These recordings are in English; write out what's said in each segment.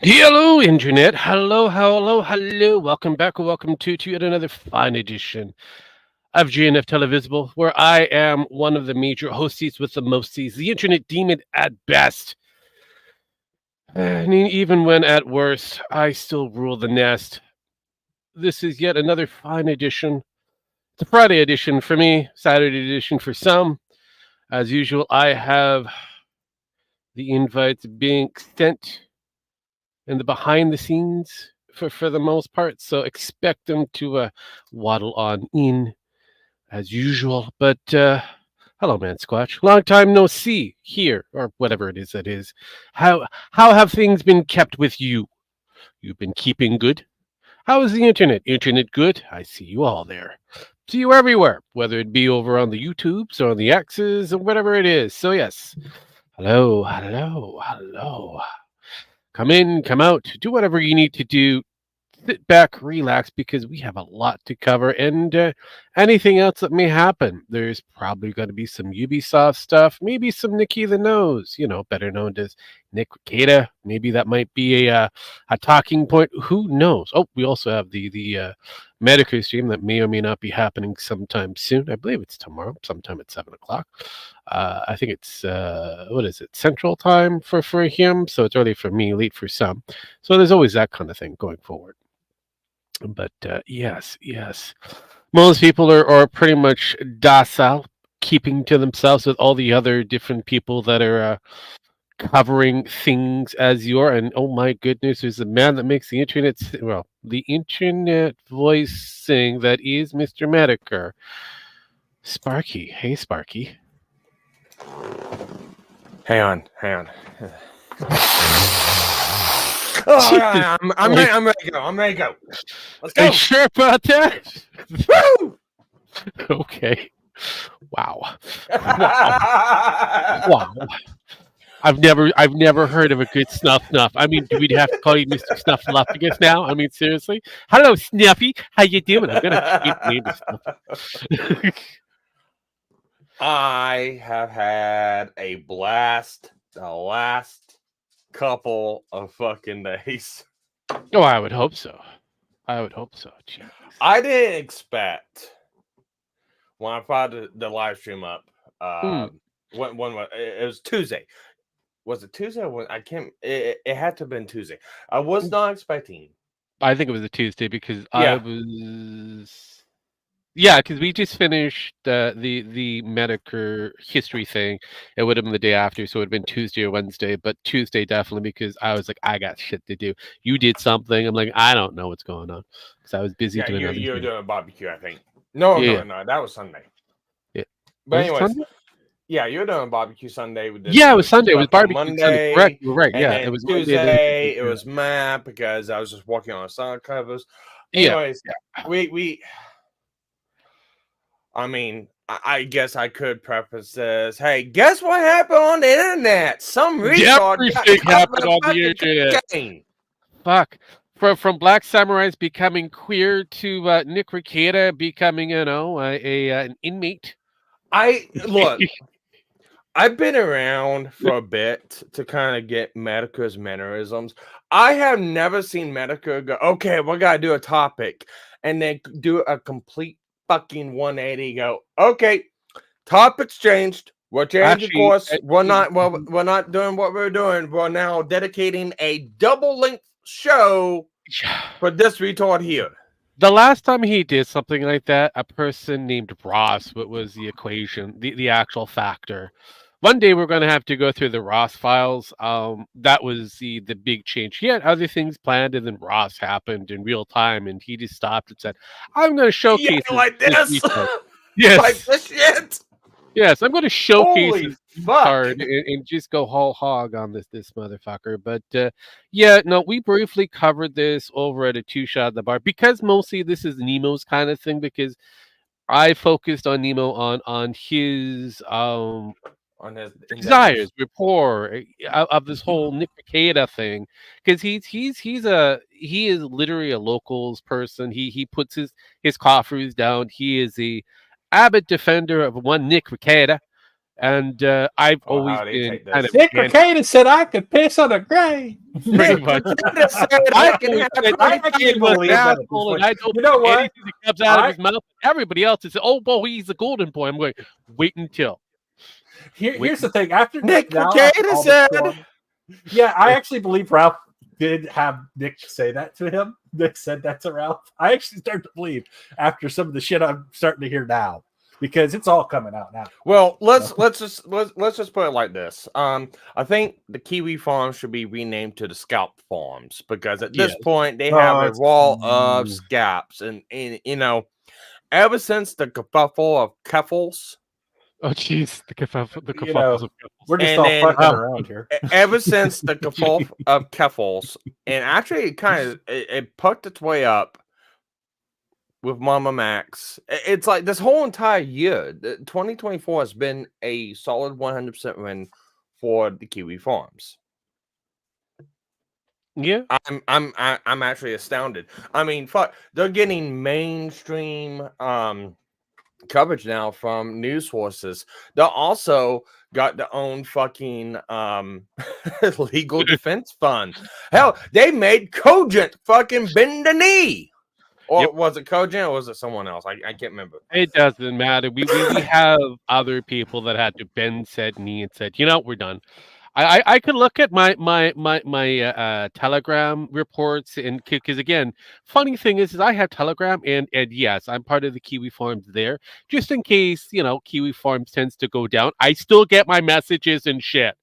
Hello, Internet. Hello, hello, hello. Welcome back or welcome to yet another fine edition of GNF Televisable, where I am one of the major hosties with the mosties, the Internet demon at best. And even when at worst, I still rule the nest. This is yet another fine edition. It's a Friday edition for me, Saturday edition for some. As usual, I have the invites being sent in the behind the scenes for the most part. So expect them to waddle on in as usual. But hello, man, Squatch. Long time no see here, or whatever it is that is. How have things been kept with you? You've been keeping good. How is the internet? Internet good? I see you all there. See you everywhere, whether it be over on the YouTubes or on the X's or whatever it is. So yes, hello, hello, hello. Come in, come out, do whatever you need to do. Sit back, relax, because we have a lot to cover and anything else that may happen. There's probably going to be some Ubisoft stuff, maybe some Nicky the Nose, better known as Nick Rekieta. Maybe that might be a talking point. Who knows? Oh, we also have the Medicare stream that may or may not be happening sometime soon. I believe it's tomorrow, sometime at 7 o'clock. I think it's what is it, Central Time for him, so it's early for me, late for some. So there's always that kind of thing going forward. But yes, yes, most people are pretty much docile, keeping to themselves with all the other different people that are covering things as you are. And oh my goodness, there's a man that makes the internet, the internet voice sing. That is Mr. Medicare, Sparky. Hey, Sparky. Hang on. Oh, yeah, I'm ready to go. I'm ready to go. Let's Are go. you sure about that? Woo! Okay. Wow. Wow. I've never heard of a good snuff. I mean, do we have to call you Mr. Snuffleupagus now? I mean, seriously. Hello, Snuffy. How you doing? I'm gonna change your name to Snuffy. I have had a blast the last couple of fucking days. Oh, I would hope so. Jeez. I didn't expect when I fired the live stream up. When it was Tuesday. Was it Tuesday? I can't. It had to have been Tuesday. I was not expecting. I think it was a Tuesday because Yeah. I was. Yeah, because we just finished the Medicare history thing. It would have been the day after, so it would have been Tuesday or Wednesday. But Tuesday definitely because I was like, I got shit to do. You did something. I'm like, I don't know what's going on because I was busy Yeah, doing other you were things. doing a barbecue, I think. No, Yeah. that was Sunday. Yeah. But Was it anyways, Sunday? yeah, you were doing barbecue Sunday. We did Yeah, it some was Sunday. It was stuff on barbecue Sunday. Correct. Monday, You're right. and Yeah, it then was Monday. Tuesday it was Matt because I was just working on sound covers. Yeah. Anyways, we. I mean, I guess I could preface this. Hey, guess what happened on the internet? Some retard Everything got happened on the internet. cocaine. Fuck. From Black Samurais becoming queer to Nick Rekieta becoming, an inmate. Look. I've been around for a bit to kind of get Medica's mannerisms. I have never seen Medica go, okay, we got to do a topic and then do a complete fucking 180. Go, okay, topics changed. We're changing Actually, course. We're not doing what we're doing. We're now dedicating a double length show for this retard here. the last time he did something like that, a person named Ross, what was the equation, the actual factor. One day we're going to have to go through the Ross files. That was the big change. He had other things planned, and then Ross happened in real time, and he just stopped and said, "I'm going to showcase like this." Yes, like this shit. Yes, I'm going to showcase Holy his fuck. card and just go whole hog on this motherfucker. But yeah, no, we briefly covered this over at a two shot at the bar because mostly this is Nemo's kind of thing because I focused on Nemo on his on his desires, rapport of this whole Nick Rekieta thing because he is literally a locals person. He puts his coffers down. He is a avid defender of one Nick Rekieta. And I've Oh, always how do you been take kind this? of Nick Rekieta said I could piss on a grave. pretty Nick much. Rekieta said I've I can always have said I 20 actually Kid was an believe that at this asshole, and point. I don't You know believe what? anything that comes out of I his mouth. Everybody else is, oh boy, he's a golden boy. I'm going, wait until. here's the thing. After Nick after Rekieta all this said. storm, yeah, I actually believe Ralph did have Nick say that to him. Nick said that to Ralph. I actually start to believe after some of the shit I'm starting to hear now, because it's all coming out now. Well, let's just put it like this. I think the Kiwi Farms should be renamed to the Scalp Farms, because at this Yes. point they have a it's- wall of scalps, and you know, ever since the kerfuffle of Keffels, Oh, jeez, the You know, kerfuffles of we're just and all then fucking around here. ever since the kerfuffle of Keffels, and actually it kind of it poked its way up with Mama Max. It's like this whole entire year, 2024 has been a solid 100% win for the Kiwi Farms. Yeah. I'm actually astounded. I mean, fuck, they're getting mainstream coverage now from news sources. They also got their own fucking legal defense fund. Hell, they made Cogent fucking bend the knee. Or Yep. was it Cogent or was it someone else? I can't remember. It doesn't matter. We have other people that had to bend said knee and said, you know, we're done. I could look at my Telegram reports, and because again, funny thing is I have Telegram, and yes, I'm part of the Kiwi Farms there, just in case, you know, Kiwi Farms tends to go down. I still get my messages and shit.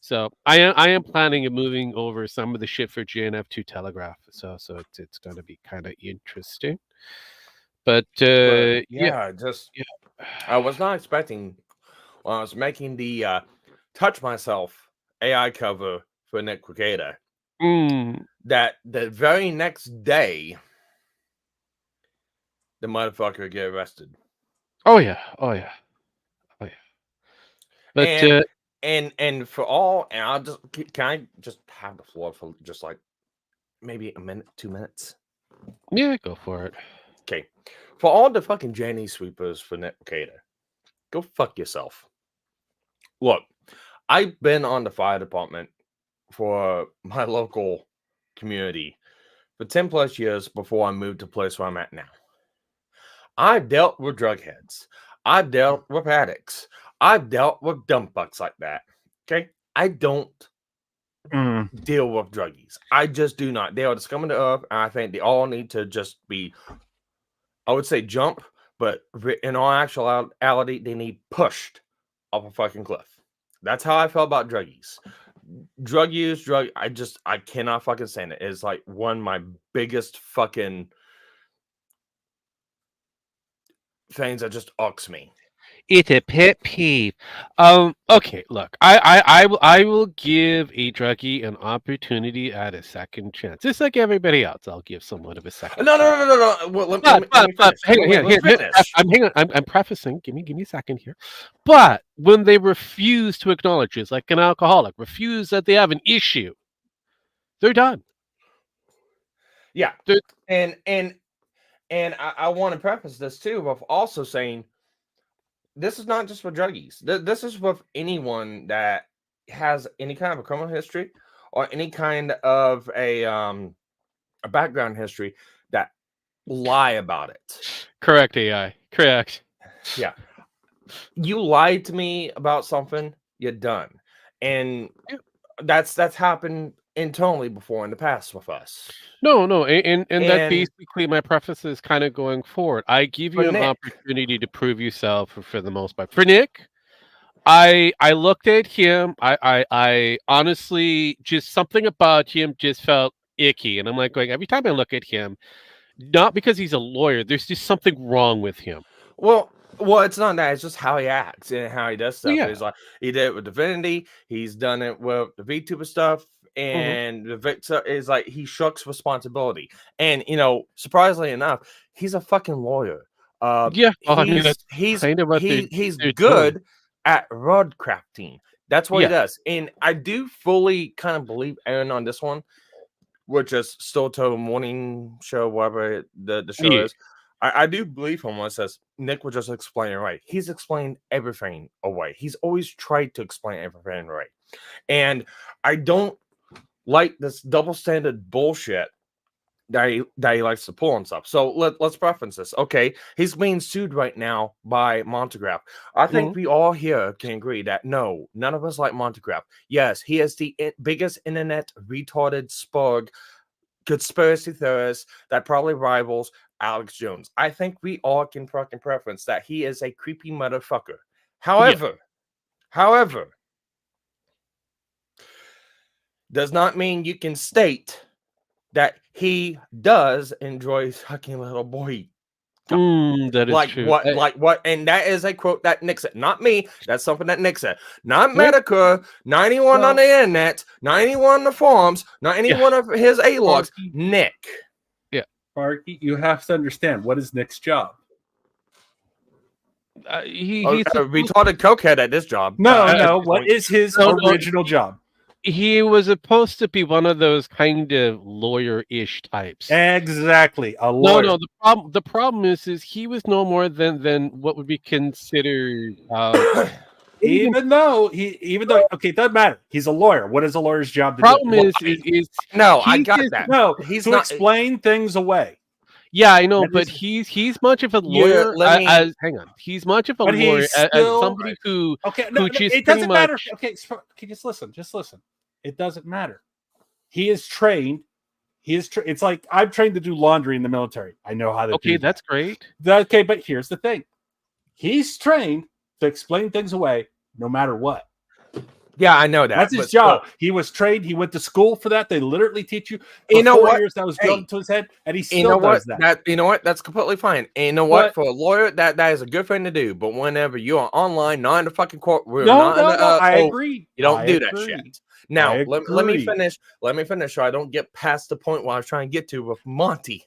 So I am planning on moving over some of the shit for GNF to Telegraph. So it's going to be kind of interesting. But yeah, Yeah, just I was not expecting when I was making the Touch Myself AI cover for Nick Rekieta mm, that the very next day the motherfucker would get arrested. oh yeah, oh yeah, oh yeah. But And for all, and I'll just can I just have the floor for just like maybe a minute, 2 minutes? yeah, go for it. Okay. For all the fucking Janny sweepers for Nick Rekieta, go fuck yourself. Look, I've been on the fire department for my local community for 10 plus years before I moved to the place where I'm at now. I've dealt with drug heads. I've dealt with addicts. I've dealt with dumb fucks like that. Okay. I don't deal with druggies. I just do not. They are the scum of the earth, and I think they all need to just be, I would say jump, but in all actuality, they need pushed off a fucking cliff. That's how I felt about druggies. Drug use, I cannot fucking stand it. It's like one of my biggest fucking things that just irks me. It's a pet peeve. Okay, look, I will give a druggie an opportunity at a second chance. Just like everybody else, I'll give someone of a second. No. Well, let me finish. Hang on. I'm prefacing. Give me a second here. But when they refuse to acknowledge it's like an alcoholic, refuse that they have an issue, they're done. Yeah, They're- and I want to preface this too with also saying this is not just for druggies. This is with anyone that has any kind of a criminal history or any kind of a background history that lie about it. Correct, AI. Correct. Yeah. You lied to me about something, you're done. And that's happened internally before in the past with us. No, and that And- basically my preface is kind of going forward. I give you For an Nick. opportunity to prove yourself for the most part. For Nick, I looked at him. I honestly just something about him just felt icky, and I'm like going every time I look at him, not because he's a lawyer. There's just something wrong with him. Well, it's not that. It's just how he acts and how he does stuff. Yeah. He's like he did it with Divinity. He's done it with the VTuber stuff, and the Victor is like he shirks responsibility. And you know, surprisingly enough, he's a fucking lawyer. Yeah, well, I mean, that's he's kind of what he's they're good at rod crafting. That's what Yeah. he does. And I do fully kind of believe Aaron on this one, which is still to morning show, whatever the show Yeah. is. I do believe him when it says Nick will just explain it right. He's explained everything away. He's always tried to explain everything right. And I don't like this double standard bullshit that he likes to pull and stuff. So let's preference this. Okay, he's being sued right now by Montegraph. I think we all here can agree that no, none of us like Montegraph. Yes, he is the biggest internet retarded spug conspiracy theorist that probably rivals Alex Jones. I think we all can fucking preference that he is a creepy motherfucker. However, does not mean you can state that he does enjoy sucking little boy. That is true. What? And that is a quote that Nick said, not me. That's something that Nick said, not Medica. 91 on the internet, 91 on the forums, not any one of his A-logs. Nick. Yeah, Sparky, you have to understand, what is Nick's job? He's a retarded cokehead at this job. No. What is his original job? He was supposed to be one of those kind of lawyer-ish types. Exactly, a lawyer. No. The problem is he was no more than what would be considered. Even though okay, it doesn't matter. He's a lawyer. What is a lawyer's job to problem do? is no, I got that. No, he's to explain things away. Yeah, I know, but he's much of a lawyer. Hang on, he's much of a lawyer as somebody who. Okay, no, it doesn't matter. Okay, just listen. It doesn't matter. He is trained. It's like I'm trained to do laundry in the military. I know how to. Okay, that's great. Okay, but here's the thing. He's trained to explain things away, no matter what. Yeah, I know that. That's his job. He was trained. He went to school for that. They literally teach you. You know what? Years that was drilled into his head, and he still does that. You know what? That's completely fine. And you know what? For a lawyer, that is a good thing to do. But whenever you are online, not in the fucking courtroom, I agree. You don't do that shit. Now, let me finish. Let me finish, so I don't get past the point where I was trying to get to with Monty.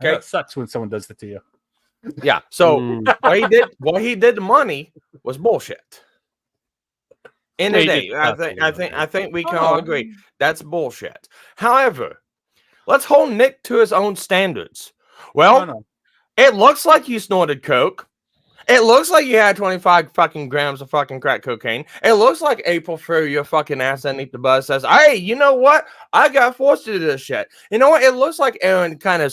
Okay, it sucks when someone does it to you. Yeah. So what he did to Monty was bullshit. In the day, I think we can all agree that's bullshit. However, let's hold Nick to his own standards. Well, it looks like you snorted coke. It looks like you had 25 fucking grams of fucking crack cocaine. It looks like April threw your fucking ass underneath the bus. Says, "Hey, you know what? I got forced to do this shit." You know what? It looks like Aaron kind of,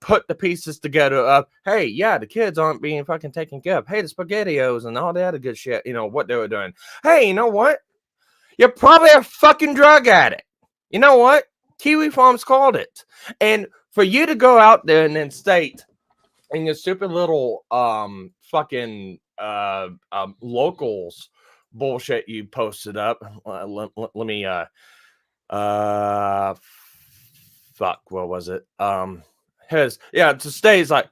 put the pieces together of, hey, yeah, the kids aren't being fucking taken care of. Hey, the SpaghettiOs and all the other good shit, what they were doing. Hey, you know what? You're probably a fucking drug addict. You know what? Kiwi Farms called it. And for you to go out there and then state in your stupid little fucking locals bullshit you posted up. Let me fuck, what was it? To stay is like,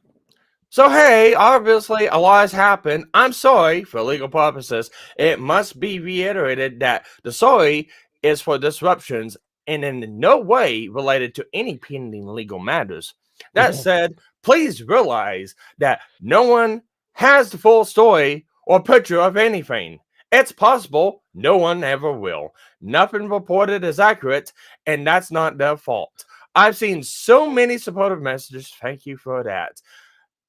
so hey, obviously a lot has happened. I'm sorry for legal purposes. It must be reiterated that the sorry is for disruptions and in no way related to any pending legal matters. That said, please realize that no one has the full story or picture of anything. It's possible no one ever will. Nothing reported is accurate, and that's not their fault. I've seen so many supportive messages. Thank you for that.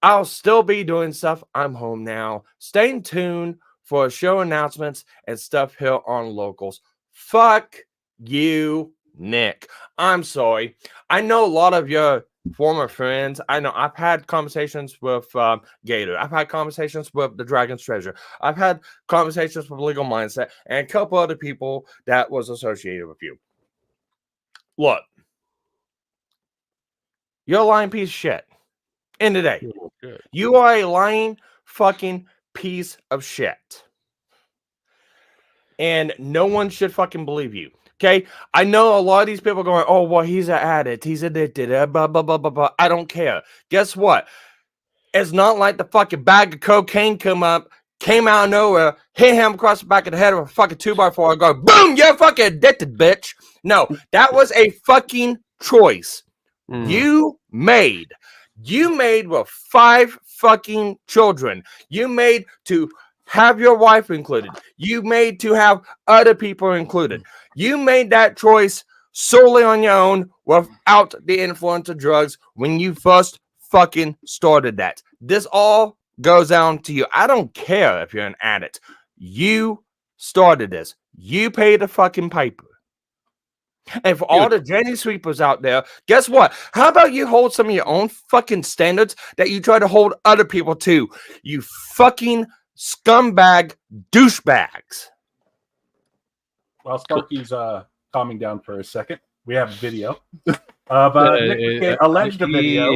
I'll still be doing stuff. I'm home now. Stay tuned for show announcements and stuff here on Locals. Fuck you, Nick. I'm sorry. I know a lot of your former friends. I know I've had conversations with Gator. I've had conversations with the Dragon's Treasure. I've had conversations with Legal Mindset and a couple other people that was associated with you. Look. You're a lying piece of shit. End of the day. You are a lying fucking piece of shit. And no one should fucking believe you. Okay? I know a lot of these people are going, oh, well, he's an addict. He's addicted. Blah, blah, blah, blah, blah. I don't care. Guess what? It's not like the fucking bag of cocaine came out of nowhere, hit him across the back of the head with a fucking 2x4 and go, boom, you're fucking addicted, bitch. No, that was a fucking choice. You made with 5 fucking children. You made to have your wife included. You made to have other people included. You made that choice solely on your own without the influence of drugs when you first fucking started that. This all goes down to you. I don't care if you're an addict. You started this. You paid the fucking piper. And for all the Jenny sweepers out there, guess what? How about you hold some of your own fucking standards that you try to hold other people to? You fucking scumbag douchebags. While Sparky's calming down for a second, we have a video of alleged video.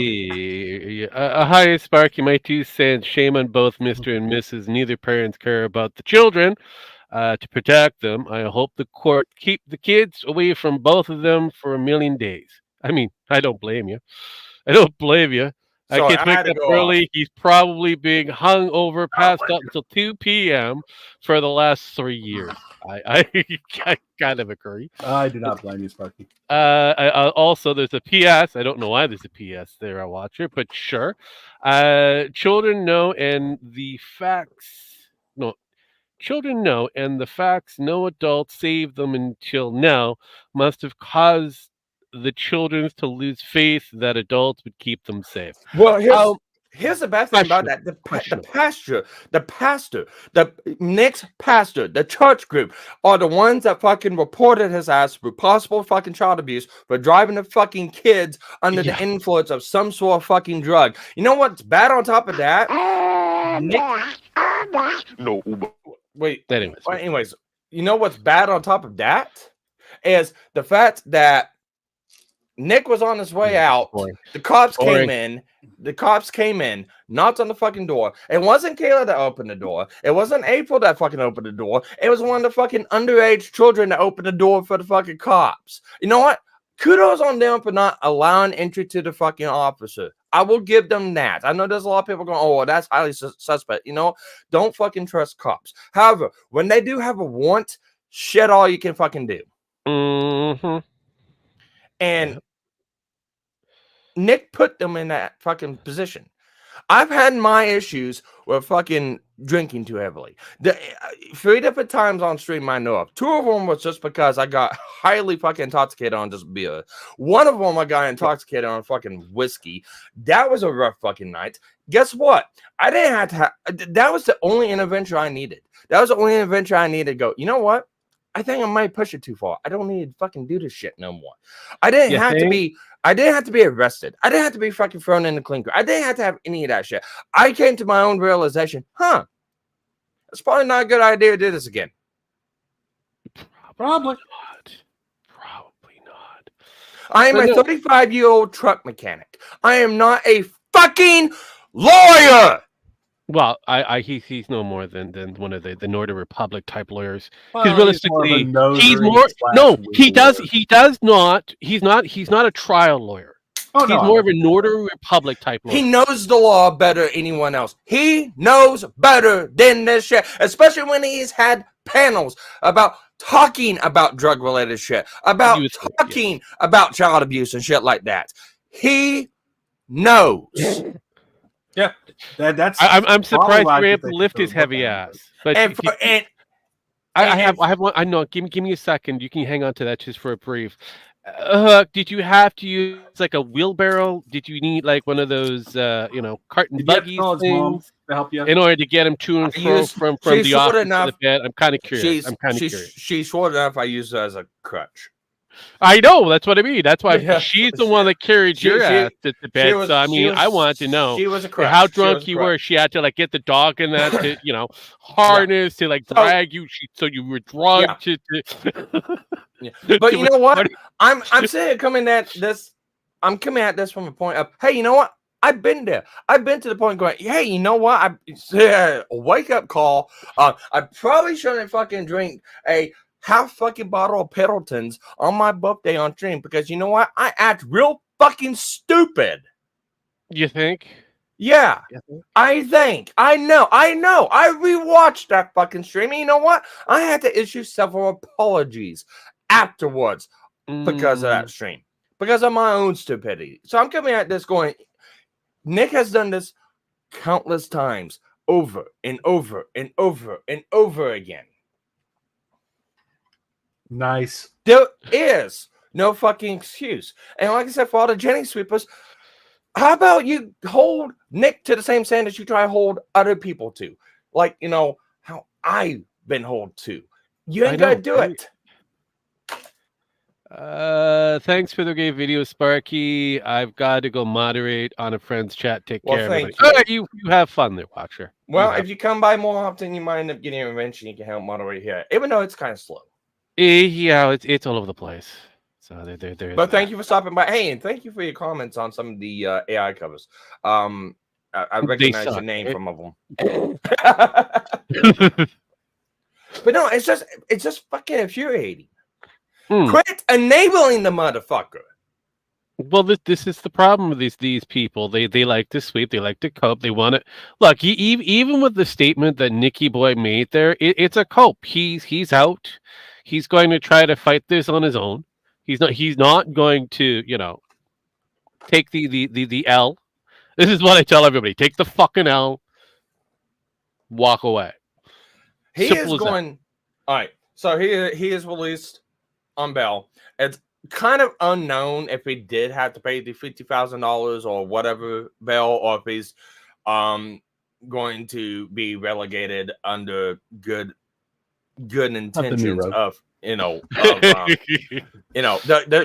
Hi, Sparky. My 2 cents. Shame on both Mr. and Mrs. Neither parents care about the children. To protect them, I hope the court keep the kids away from both of them for a million days. I mean, I don't blame you. I don't blame you. So Kids wake up early. He's probably being hung over, passed out until 2 p.m. for the last 3 years. I kind of agree. I do not blame you, Sparky. Also, there's a PS. I don't know why there's a PS there, I watch it, but sure. Children know, and the facts. No, children know, and the facts no adult saved them until now must have caused the children to lose faith that adults would keep them safe. Well, here's the best thing about that. The pastor, the next pastor, the church group are the ones that fucking reported his ass for possible fucking child abuse for driving the fucking kids under the influence of some sort of fucking drug. You know what's bad on top of that? No. Wait. Anyways, you know what's bad on top of that is the fact that Nick was on his way out. The cops came in. The cops came in, knocked on the fucking door. It wasn't Kayla that opened the door. It wasn't April that fucking opened the door. It was one of the fucking underage children that opened the door for the fucking cops. You know what? Kudos on them for not allowing entry to the fucking officer. I will give them that. I know there's a lot of people going, oh, well, that's highly suspect. You know, don't fucking trust cops. However, when they do have a warrant, shit all you can fucking do. Mm-hmm. And Nick put them in that fucking position. I've had my issues with fucking drinking too heavily. 3 different times on stream I know of. 2 of them was just because I got highly fucking intoxicated on just beer. 1 of them I got intoxicated on fucking whiskey. That was a rough fucking night. Guess what? I didn't have to have, that was the only intervention I needed. That was the only intervention I needed to go, you know what? I think I might push it too far. I don't need to fucking do this shit no more. I didn't have to be arrested. I didn't have to be fucking thrown in the clinker. I didn't have to have any of that shit. I came to my own realization, it's probably not a good idea to do this again. Probably not. I am a 35-year-old truck mechanic. I am not a fucking lawyer. Well, he's no more than one of the Northern Republic type lawyers. Well, Because realistically, he's not a trial lawyer. Oh, He's more of a Northern Republic type lawyer. He knows the law better than anyone else. He knows better than this shit, especially when he's had panels about talking about drug-related shit, about talking about child abuse and shit like that. He knows. Yeah, that's. I'm surprised you're able to lift his heavy ass. But I have one. I know. Give me a second. You can hang on to that just for a brief. Did you have to use like a wheelbarrow? Did you need like one of those, cart and buggy things to help you in order to get him to and fro from the office to the bed? I'm kind of curious. She's short enough. I use her as a crutch. I know. That's what I mean. That's why she's the one that carried your ass to the bed. I wanted to know she was a crutch. How drunk you were. She had to like get the dog in that to, harness to like drag you. So you were drugged to. But you know what? I'm saying coming at this from a point of, hey, you know what? I've been there. I've been to the point going, hey, you know what? A wake up call. I probably shouldn't fucking drink a half fucking bottle of Pendletons on my birthday on stream because you know what? I act real fucking stupid. You think? Yeah, I think. I know. I rewatched that fucking stream. And you know what? I had to issue several apologies afterwards because of that stream, because of my own stupidity. So I'm coming at this going, Nick has done this countless times over and over and over and over again. Nice. There is no fucking excuse. And like I said, for all the Jenny sweepers, How about you hold Nick to the same standards you try to hold other people to? Like, how I've been held to. You I ain't gonna know, do right? it. Thanks for the great video, Sparky. I've got to go moderate on a friend's chat. Take Well, care, everybody. thank you. All right, you have fun there, Watcher. Well, if you come by more often, you might end up getting a wrench and you can help moderate here, even though it's kind of slow. Yeah, it's all over the place. So there is But thank that. you for stopping by. Hey, and thank you for your comments on some of the AI covers. I They recognize your suck, name right? from of them. But no, it's just fucking infuriating. Hmm. Quit enabling the motherfucker. Well, this is the problem with these people. They like to sweep. They like to cope. They want to look. Even with the statement that Nicky Boy made there, it's a cope. He's out. He's going to try to fight this on his own. He's not going to take the L. This is what I tell everybody: take the fucking L. Walk away. He Simple is as that. going. All right. So he is released on bail. It's kind of unknown if he did have to pay the $50,000 or whatever bail, or if he's going to be relegated under good intentions of the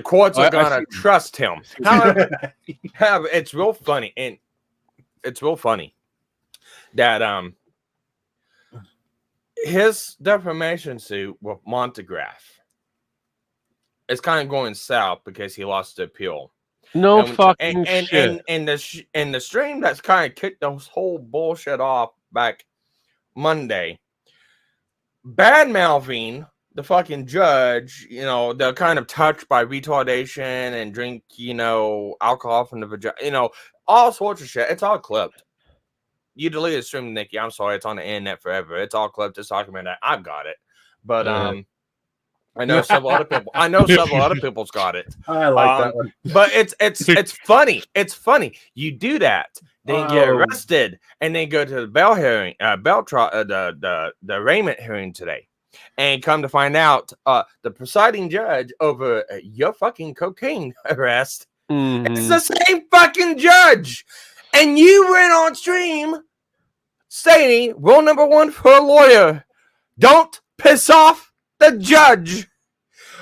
courts are gonna trust him. However, it's real funny, and it's real funny that his defamation suit with Montegraph is kind of going south because he lost the appeal. No and, fucking and, shit. And the stream that's kind of kicked this whole bullshit off back Monday, bad mouthing the fucking judge, they're kind of touched by retardation and drink, alcohol from the vagina, all sorts of shit. It's all clipped. You deleted the stream, Nikki. I'm sorry, it's on the internet forever. It's all clipped. It's documented. I've got it, but I know several other people. I know several other people's got it. I like that one. But it's funny. It's funny. You do that, then get arrested, and then go to the bail hearing, the arraignment hearing today, and come to find out, the presiding judge over your fucking cocaine arrest, it's the same fucking judge, and you went on stream stating rule number 1 for a lawyer: don't piss off the judge.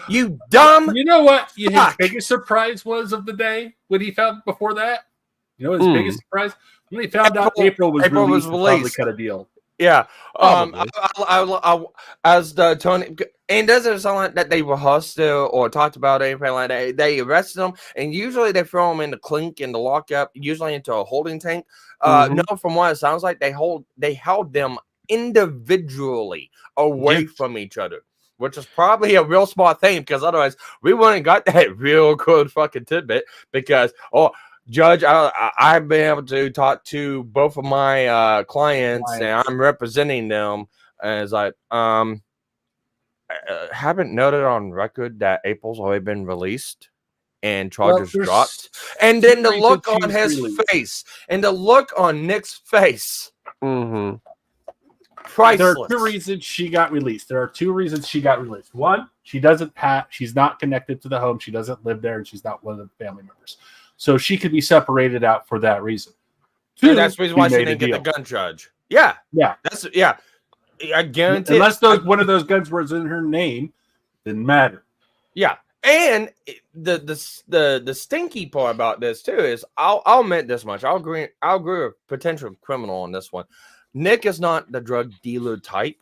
You dumb. You know what his biggest surprise was of the day when he found before that? You know what his biggest surprise? When he found out April was released. Probably cut a deal. Yeah. As the Tony, and doesn't sound like that they rehearsed it or talked about anything like that. They arrested them, and usually they throw them in the clink in the lockup, usually into a holding tank. No, from what it sounds like, they held them individually away from each other, which is probably a real smart thing, because otherwise we wouldn't got that real good fucking tidbit. Because Judge, I've been able to talk to both of my clients, and I'm representing them. And it's like, I haven't noted on record that April's already been released and charges dropped. And then the look on his face, and the look on Nick's face. Priceless. There are 2 reasons she got released. One, she's not connected to the home. She doesn't live there, and she's not one of the family members. So she could be separated out for that reason. 2, that's the reason why she didn't get the gun charge. Yeah. I guarantee. Unless one of those guns was in her name, didn't matter. Yeah. And the stinky part about this too is, I'll admit this much. I'll agree with potential criminal on this one. Nick is not the drug dealer type.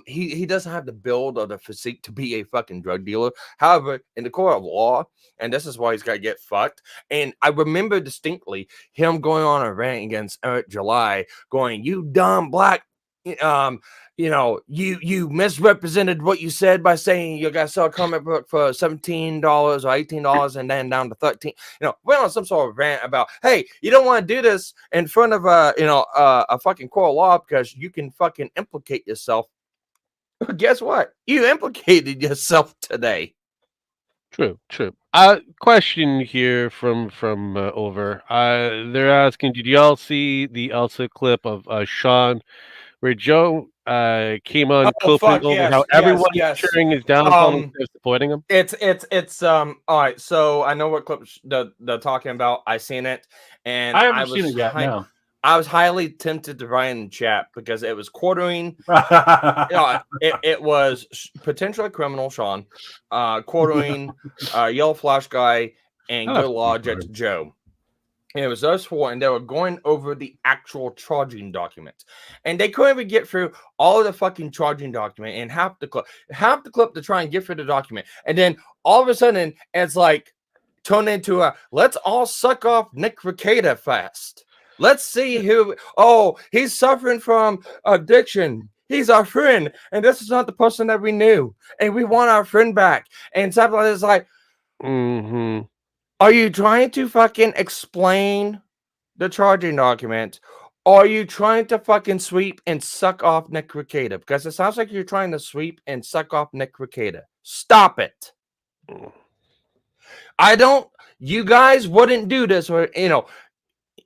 He doesn't have the build or the physique to be a fucking drug dealer. However, in the court of law, and this is why he's got to get fucked. And I remember distinctly him going on a rant against Eric July, going, "You dumb black, you misrepresented what you said by saying you got to sell a comic book for $17 or $18 and then down to $13." Went on some sort of rant about, hey, you don't want to do this in front of a fucking court of law because you can fucking implicate yourself. Guess what? You implicated yourself today. True. Question here from over. They're asking, did y'all see the Elsa clip of Sean where Joe came on Oh, fuck, over yes, how yes, everyone yes. cheering his downfall instead of supporting him. It's all right. So I know what clip they're talking about. I seen it, and I haven't seen it yet. No. I was highly tempted to write in the chat because it was quartering. It was potentially criminal Sean, quartering Yellow Flash Guy, and Good Logic Joe. And it was those four, and they were going over the actual charging document, and they couldn't even get through all of the fucking charging document and half the clip to try and get through the document, and then all of a sudden it's like turned into a let's all suck off Nick Rekieta fast. Let's see who. Oh, he's suffering from addiction. He's our friend, and this is not the person that we knew, and we want our friend back. And something like this, like. Mm-hmm. Are you trying to fucking explain the charging document? Or are you trying to fucking sweep and suck off Nick Rekieta? Because it sounds like you're trying to sweep and suck off Nick Rekieta. Stop it. You guys wouldn't do this, or,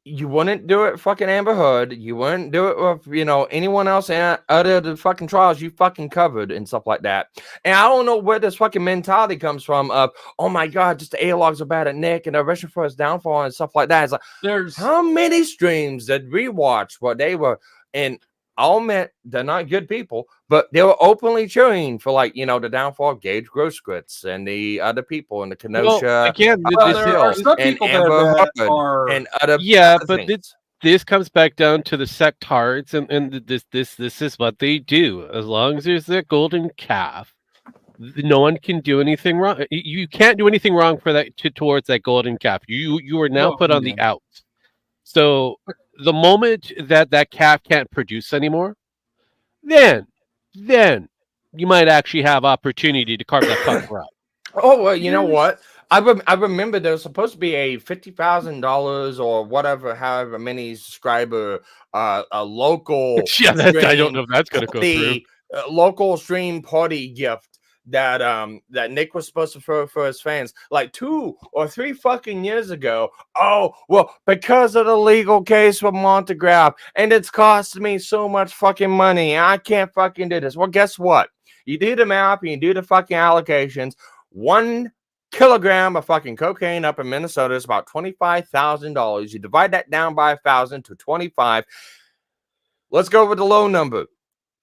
you wouldn't do it fucking Amber Heard. You wouldn't do it with, anyone else other the fucking trials you fucking covered and stuff like that. And I don't know where this fucking mentality comes from of, oh my God, just the A-logs are bad at Nick and they're rushing for his downfall and stuff like that. It's like, There's how many streams did we watch where they were, and I'll admit they're not good people, but they were openly cheering for, like, the downfall of Gage Grosskreutz and the other people in the Kenosha. Well, again, there are some people and other but this comes back down to the sectards, and this is what they do. As long as there's that golden calf, no one can do anything wrong. You can't do anything wrong for that towards that golden calf. You are now put on the out. So the moment that calf can't produce anymore, then you might actually have opportunity to carve that fucker up. Oh, well, you know what? I remember there was supposed to be a $50,000 or whatever, however many subscriber, a local. Yeah, I don't know if that's going to go through. Local stream party gift that Nick was supposed to throw for his fans like 2 or 3 fucking years ago. Oh, well, because of the legal case with Montegraph, and it's costing me so much fucking money, I can't fucking do this. Well, guess what? You do the math, and you do the fucking allocations. 1 kilogram of fucking cocaine up in Minnesota is about $25,000. You divide that down by 1,000 to 25. Let's go with the low number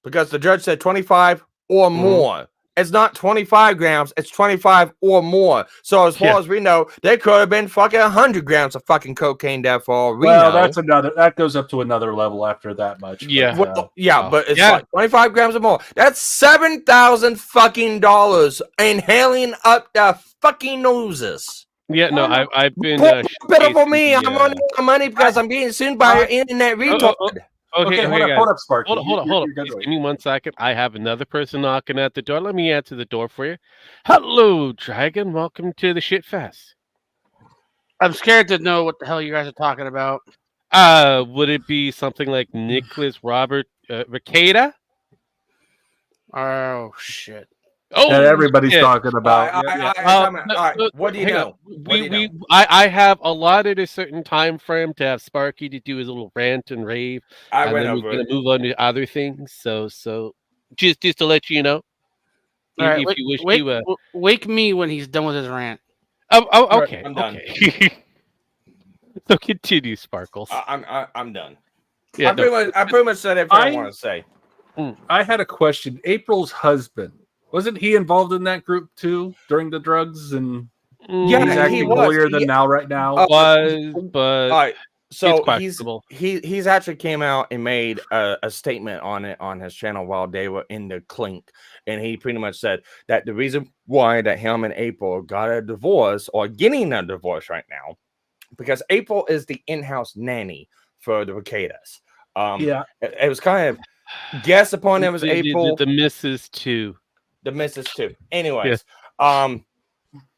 because the judge said 25 or more. It's not 25 grams, it's 25 or more. So as far as we know, there could have been fucking 100 grams of fucking cocaine there for all we know. That goes up to another level after that much. Yeah. But, but it's like 25 grams or more. That's $7,000 fucking dollars inhaling up the fucking noses. Yeah, no, I've been better for me. I'm running out of money because I'm being sued by your internet retard. Okay, hold up, Sparky. Hold up. Give me 1 second. I have another person knocking at the door. Let me answer the door for you. Hello, Dragon. Welcome to the Shit Fest. I'm scared to know what the hell you guys are talking about. Would it be something like Nicholas Robert Rekieta? Oh shit! Oh, that everybody's talking about. What do you know? I have allotted a certain time frame to have Sparky to do his little rant and rave. We're going to move on to other things. So just to let you know, if you wish to wake me when he's done with his rant. Oh, okay. I'm done. So continue, Sparkles. I'm done. Yeah, I pretty much said everything I want to say. I had a question. April's husband, wasn't he involved in that group too during the drugs? And he's acting holier than now right now. But all right, so he's actually came out and made a statement on it on his channel while they were in the clink, and he pretty much said that the reason why that him and April got a divorce or getting a divorce right now because April is the in-house nanny for the Rekietas. It was kind of guessed upon it was April. The missus too. The missus too. Anyways,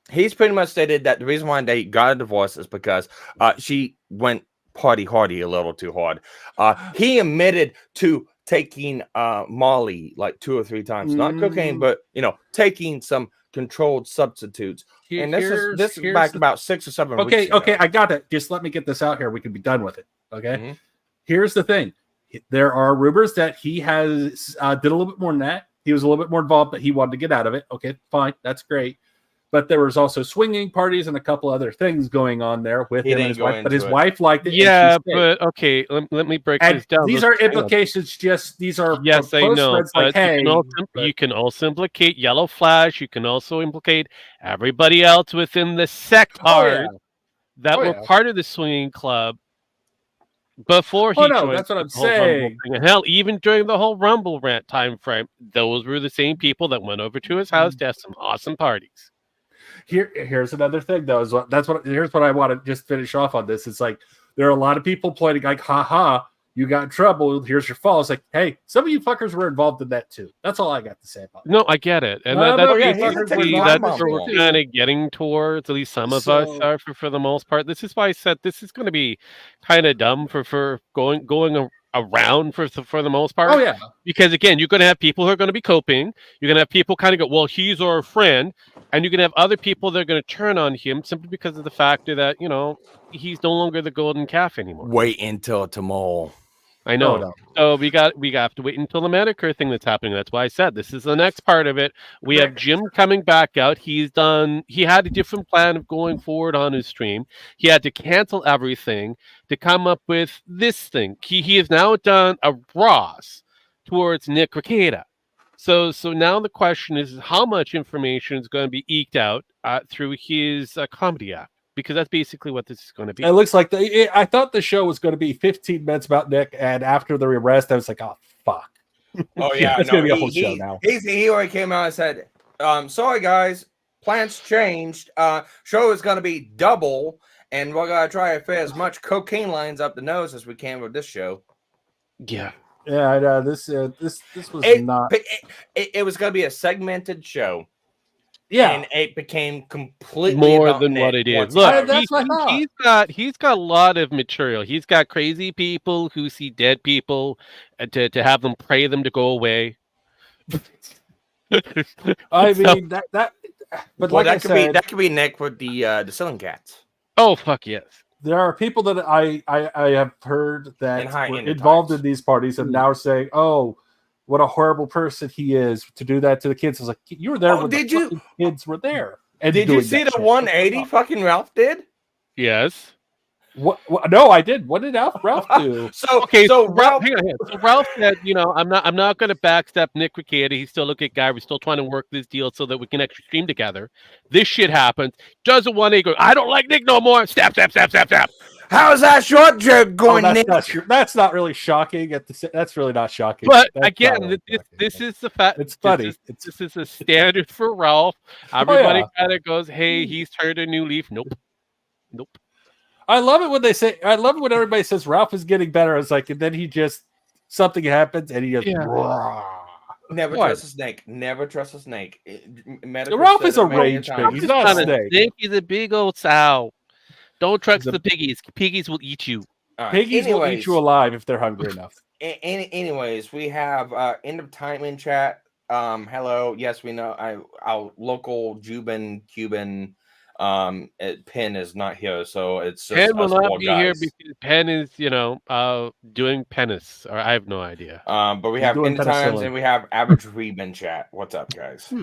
he's pretty much stated that the reason why they got a divorce is because she went party hardy a little too hard. He admitted to taking Molly like 2 or 3 times, not cocaine, but taking some controlled substitutes. And this is back about 6 or 7 weeks ago. Okay, I got it. Just let me get this out here. We can be done with it. Okay. Here's the thing. There are rumors that he has did a little bit more than that. He was a little bit more involved, but he wanted to get out of it. Okay, fine, that's great. But there was also swinging parties and a couple other things going on there with him and his wife. But his wife liked it. Yeah, but okay, let me break this down. These are implications. These are yes, I know. Friends, like, hey, you can also implicate Yellow Flash. You can also implicate everybody else within the sector that were part of the swinging club before he joined. That's what I'm saying. And hell, even during the whole Rumble rant time frame, those were the same people that went over to his house to have some awesome parties. Here's another thing, though. Here's what I want to just finish off on this. It's like there are a lot of people pointing like, "Ha, you got in trouble. Here's your fault." It's like, hey, some of you fuckers were involved in that too. That's all I got to say about it. No, I get it, and that's where we're kind of getting towards. At least some of us are, for the most part. This is why I said this is going to be kind of dumb for going around for the most part. Oh yeah, because again, you're going to have people who are going to be coping. You're going to have people kind of go, "Well, he's our friend," and you're going to have other people that are going to turn on him simply because of the factor that he's no longer the golden calf anymore. Wait until tomorrow. I know. No. So we have to wait until the Medicare thing that's happening. That's why I said this is the next part of it. We have Jim coming back out. He had a different plan of going forward on his stream. He had to cancel everything to come up with this thing. He has now done a Ross towards Nick Rekieta. So now the question is how much information is going to be eked out through his comedy act. Because that's basically what this is going to be. It looks like I thought the show was going to be 15 minutes about Nick, and after the arrest, I was like, "Oh fuck!" Oh yeah, it's going to be a whole show now. He already came out and said, "Sorry guys, plans changed. Show is going to be double, and we're going to try to fit as much cocaine lines up the nose as we can with this show." Yeah, I know this was not. It was going to be a segmented show. Yeah, and it became completely more than what it is. Look, he's got a lot of material. He's got crazy people who see dead people to have them pray them to go away. I mean that. But well, like that could be Nick with the Ceiling Cats. Oh fuck yes. There are people that I have heard that were involved in these parties and now are saying, "Oh, what a horrible person he is to do that to the kids." I was like, you were there when the kids were there. And did you see the 180 fucking Ralph did? Yes. What? No, I did. What did Ralph do? So Ralph, hang on. So Ralph said, I'm not going to backstep Nick Rekieta. He's still a good guy. We're still trying to work this deal so that we can actually stream together. This shit happens. Doesn't want to go, I don't like Nick no more. Stab. How's that short joke going, Nick? That's not really shocking. That's really not shocking. But again, this is the fact. It's funny. This is a standard for Ralph. Everybody kind of goes, hey, he's turned a new leaf. Nope. I love it when they say. I love it when everybody says Ralph is getting better. It's like, and then something happens, and he goes. Yeah. Never trust a snake. Never trust a snake. Ralph is a rage pig. He's not a snake. He's a big old sow. Don't trust the piggies. Piggies will eat you. Piggies will eat you alive if they're hungry enough. Anyways, we have end of time in chat. Hello. Yes, we know. Our local Cuban Penn is not here, so it's just Penn will not be here because Penn is, doing penis, or I have no idea. But we have end times and we have average Reeb in chat. What's up, guys?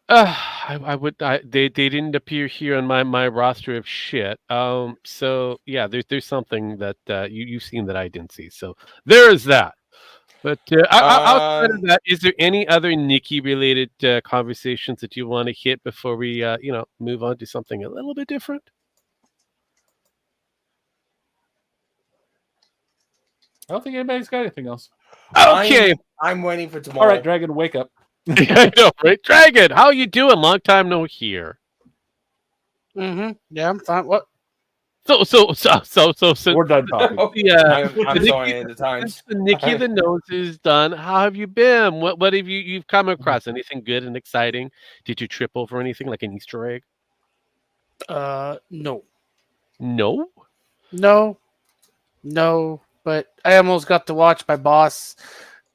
They didn't appear here on my roster of shit. So yeah, there's something that you've seen that I didn't see. So there is that. But outside of that, is there any other Nikki related conversations that you want to hit before we move on to something a little bit different? I don't think anybody's got anything else. Okay, I'm waiting for tomorrow. All right, Dragon, wake up. I know, right? Dragon, how you doing? Long time no hear. Mm-hmm. Yeah, I'm fine. What? So we're done talking. I'm sorry at the times. Nikki the Nose is done. How have you been? What have you've come across? Anything good and exciting? Did you trip over anything like an Easter egg? No. No. But I almost got to watch my boss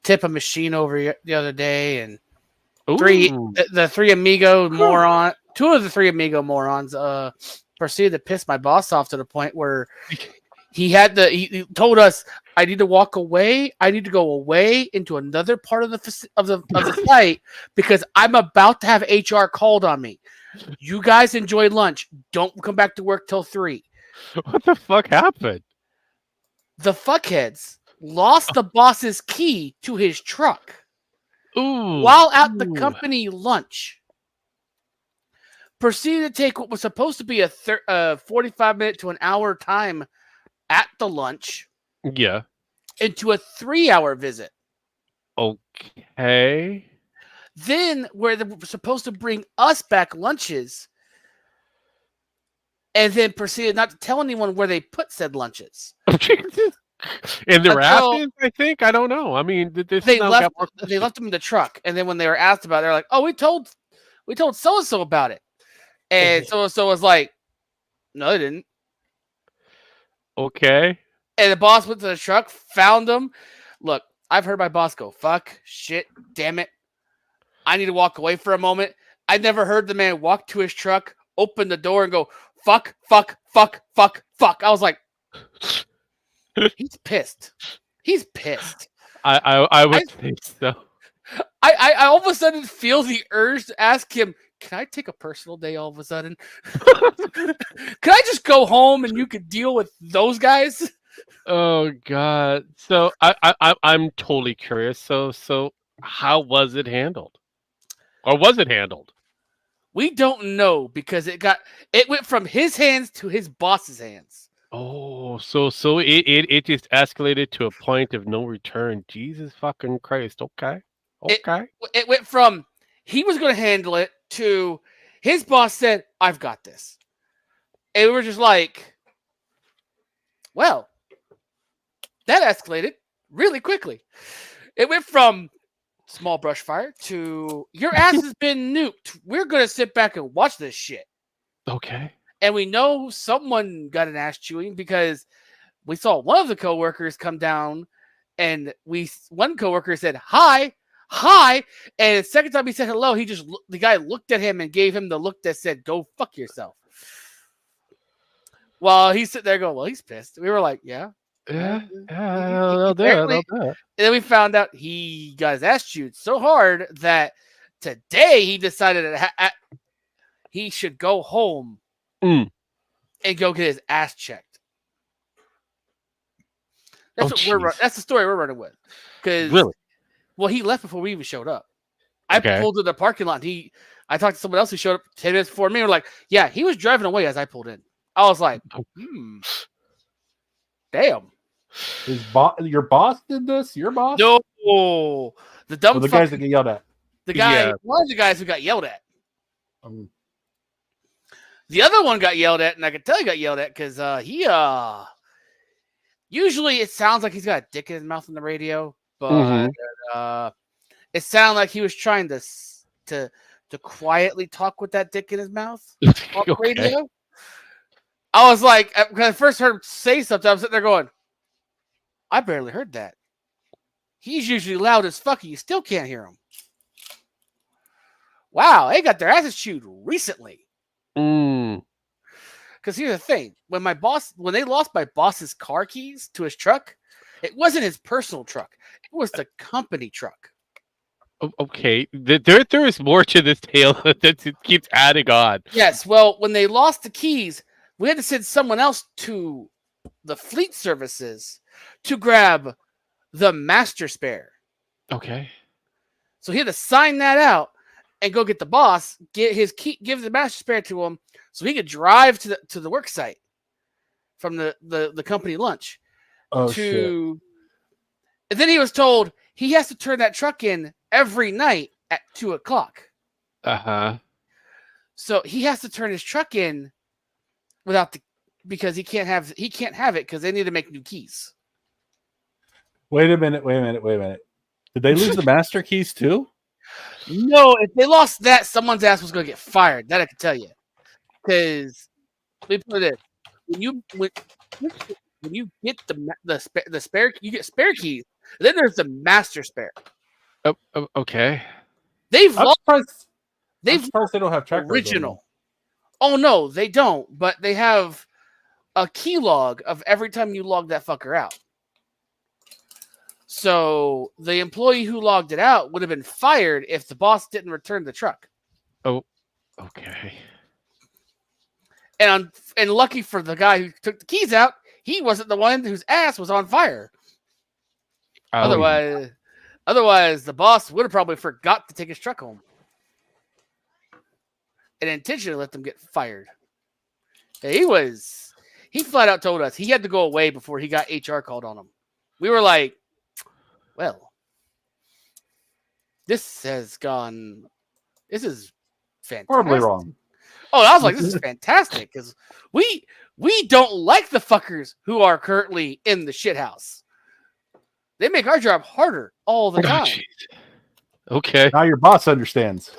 tip a machine over the other day, and the three Amigo moron, two of the three Amigo morons, proceeded to piss my boss off to the point where he told us, I need to walk away. I need to go away into another part of the site because I'm about to have HR called on me. You guys enjoy lunch. Don't come back to work till 3. What the fuck happened? The fuckheads lost the boss's key to his truck Ooh. while at the company lunch. Proceeded to take what was supposed to be a 45-minute to an hour time at the lunch Yeah. into a 3-hour visit. Okay. Then, where they were supposed to bring us back lunches, and then proceeded not to tell anyone where they put said lunches. In the rations, I think. I don't know. I mean, They left them in the truck, and then when they were asked about it, they're like, "Oh, we told so and so about it," and so and so was like, "No, they didn't." Okay. And the boss went to the truck, found them. Look, I've heard my boss go, "Fuck, shit, damn it. I need to walk away for a moment." I never heard the man walk to his truck, open the door, and go, "Fuck, fuck, fuck, fuck, fuck." I was like, he's pissed. He's pissed. I would think so. I all of a sudden feel the urge to ask him, "Can I take a personal day all of a sudden? Can I just go home and you could deal with those guys?" Oh God. So I'm totally curious. So how was it handled? Or was it handled? We don't know because it went from his hands to his boss's hands. Oh, so it just escalated to a point of no return. Jesus fucking Christ. Okay. Okay. It went from he was going to handle it to his boss said, "I've got this." And we were just like, well, that escalated really quickly. It went from small brush fire to your ass has been nuked. We're going to sit back and watch this shit. Okay. And we know someone got an ass chewing because we saw one of the coworkers come down and one coworker said, "Hi, hi." And the second time he said hello, the guy looked at him and gave him the look that said, "Go fuck yourself." While he's sitting there going, well, he's pissed. We were like, yeah. Yeah, they'll do it. And then we found out he got his ass chewed so hard that today he decided that he should go home and go get his ass checked. That's that's the story we're running with. Because he left before we even showed up. I pulled in the parking lot. I talked to someone else who showed up 10 minutes before me. We're like, yeah, he was driving away as I pulled in. I was like, damn. Your boss did this? Your boss? No, the dumb the guys that get yelled at. One of the guys who got yelled at. The other one got yelled at, and I can tell he got yelled at because he usually it sounds like he's got a dick in his mouth on the radio, but it sounded like he was trying to quietly talk with that dick in his mouth on the radio. I was like, when I first heard him say something, I was sitting there going, I barely heard that. He's usually loud as fuck. You still can't hear him. Wow, they got their asses chewed recently. Because here's the thing: when they lost my boss's car keys to his truck, it wasn't his personal truck; it was the company truck. Okay, there is more to this tale that keeps adding on. Yes, well, when they lost the keys, we had to send someone else to the fleet services to grab the master spare. Okay. So he had to sign that out and go get the boss, get his key, give the master spare to him, so he could drive to the work site from the company lunch. Shit. And then he was told he has to turn that truck in every night at 2:00. So he has to turn his truck in because he can't have it because they need to make new keys. Wait a minute. Did they lose the master keys too? No, if they lost that, someone's ass was going to get fired. That I can tell you. Because let me put it in. When you get the spare, you get spare keys. Then there's the master spare. Okay. They've I'm surprised they don't have track original. Oh no, they don't. But they have a key log of every time you log that fucker out. So the employee who logged it out would have been fired if the boss didn't return the truck. Oh, okay. And lucky for the guy who took the keys out, he wasn't the one whose ass was on fire. Oh, Otherwise, the boss would have probably forgot to take his truck home and intentionally let them get fired. He flat out told us he had to go away before he got HR called on him. We were like, well, this is fantastic. Horribly wrong. Oh, I was like, this is fantastic because we don't like the fuckers who are currently in the shithouse. They make our job harder all the time. Okay. Now your boss understands.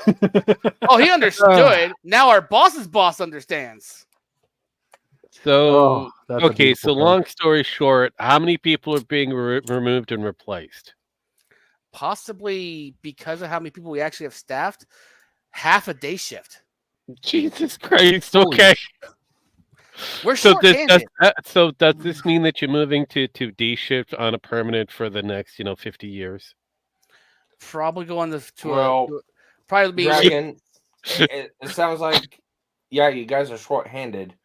Oh, he understood. Now our boss's boss understands. So, That's a okay. beautiful So, thing. long story short, how many people are being removed and replaced? Possibly because of how many people we actually have staffed, half a day shift. Jesus Christ. Holy Okay. We're So short-handed. does this mean that you're moving to D shift on a permanent for the next 50 years? Probably going Well, probably be Dragon, it sounds like, yeah, you guys are short-handed.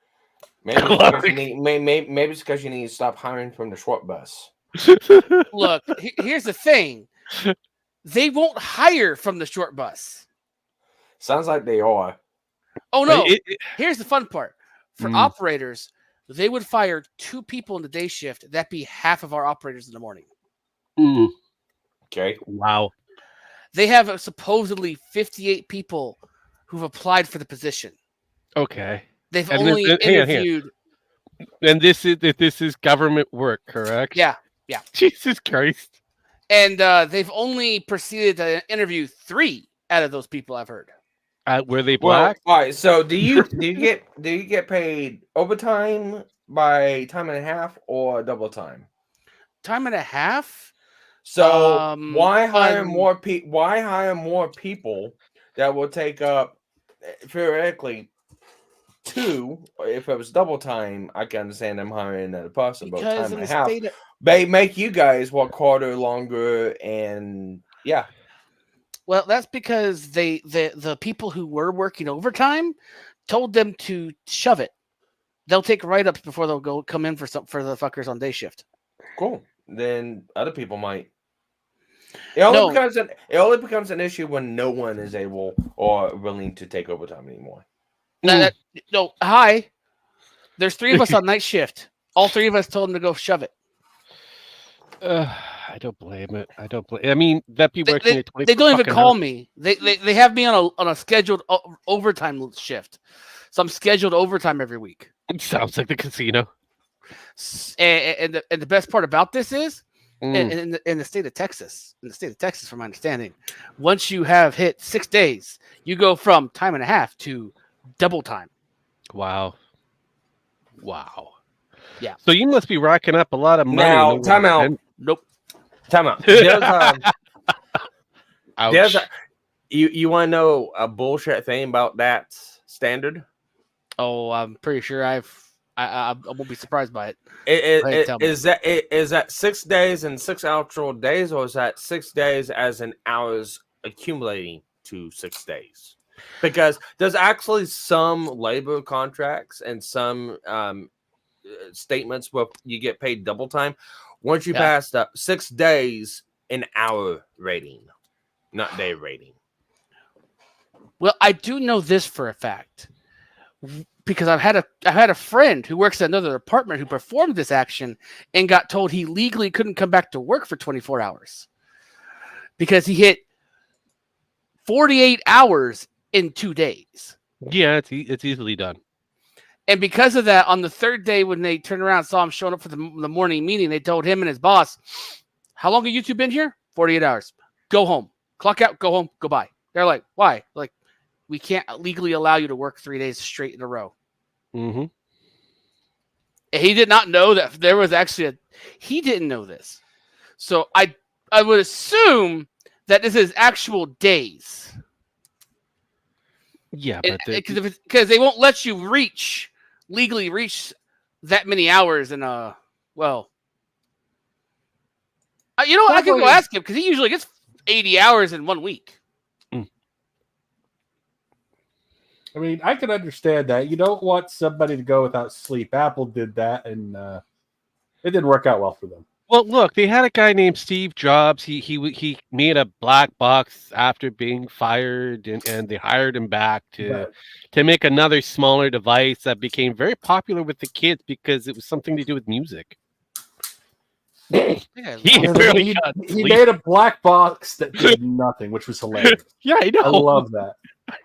Maybe it's Clark. because maybe it's because you need to stop hiring from the short bus. Look, here's the thing. They won't hire from the short bus. Sounds like they are. Oh, no. It- Here's the fun part. For Mm. operators, they would fire 2 people in the day shift. That'd be half of our operators in the morning. Mm. Okay. Wow. They have supposedly 58 people who've applied for the position. Okay. They've And only hang on, hang on. interviewed. And this is government work, correct? Yeah. Jesus Christ. And they've only proceeded to interview 3 out of those people I've heard. Were they Well, black? all right. So do you get paid overtime by time and a half or double time? Time and a half? So why hire um, more people? Why hire more people that will take up theoretically 2? If it was double time, I can understand them hiring another person, but because time in and a the half, state of, they make you guys work harder, longer, and yeah. well, that's because the people who were working overtime told them to shove it. They'll take write-ups before they'll come in for the fuckers on day shift. Cool. Then other people might. It only becomes an issue when no one is able or willing to take overtime anymore. No, hi. There's 3 of us on night shift. All 3 of us told them to go shove it. I don't blame it. I mean, that'd be working They, at 20 they don't even fucking call hours. me. They have me on a scheduled overtime shift. So I'm scheduled overtime every week. It sounds like the casino. And the best part about this is Mm. in the state of Texas, from my understanding, once you have hit 6 days, you go from time and a half to double time. Wow. Yeah. So you must be racking up a lot of money. Now, time out. Nope. Time out. Ouch. You want to know a bullshit thing about that standard? Oh, I'm pretty sure I won't be surprised by it. Tell me. Is that 6 days and 6 actual days, or is that 6 days as in hours accumulating to 6 days? Because there's actually some labor contracts and some statements where you get paid double time once you pass the 6 days in hour rating, not day rating. Well, I do know this for a fact because I've had a friend who works at another department who performed this action and got told he legally couldn't come back to work for 24 hours because he hit 48 hours in 2 days. Yeah, it's easily done. And because of that, on the 3rd day when they turned around and saw him showing up for the morning meeting, they told him and his boss, "How long have you 2 been here? 48 hours. Go home. Clock out. Go home. Goodbye." They're like, "Why?" Like, "We can't legally allow you to work 3 days straight in a row." Mm-hmm. And he did not know that there was actually he didn't know this. So I would assume that this is actual days. Yeah, but Because they won't let you legally reach that many hours in You know what? I could go Definitely. ask him because he usually gets 80 hours in 1 week. I mean, I can understand that. You don't want somebody to go without sleep. Apple did that, and it didn't work out well for them. Well, look, they had a guy named Steve Jobs. He made a black box after being fired, and they hired him back to make another smaller device that became very popular with the kids because it was something to do with music. He barely got He sleep. made a black box that did nothing, which was hilarious. Yeah, I know. I love that.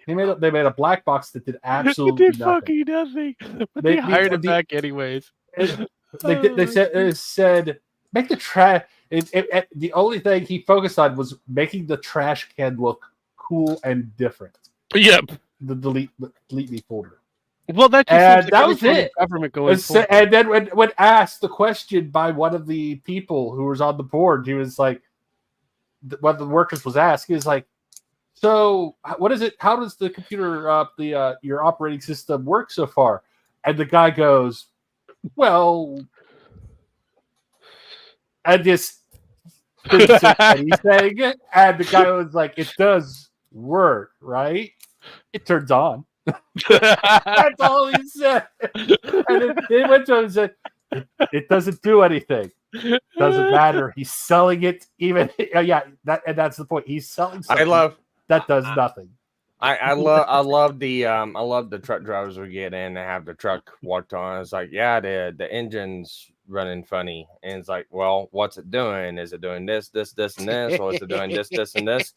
They made a black box that did It absolutely did nothing. fucking nothing. But they hired him back anyways. They said make the trash. The only thing he focused on was making the trash can look cool and different. Yep. The delete me folder. Well, that just And seems like that any was form of it. government going forward. And then when asked the question by one of the people who was on the board, he was like, one of the workers was asked, he was like, "So what is it? How does the computer, your operating system work so far?" And the guy goes, "Well," and just didn't say anything. And the guy was like, "It does work, right? It turns on." That's all he said. And then he went to him and said, "It doesn't do anything. Doesn't matter. He's selling it. Even that's the point. He's selling something that does nothing." I love the truck drivers we get in and have the truck walked on. It's like, yeah, the engine's running funny, and it's like, well, what's it doing? Is it doing this, and this, or is it doing this, and this?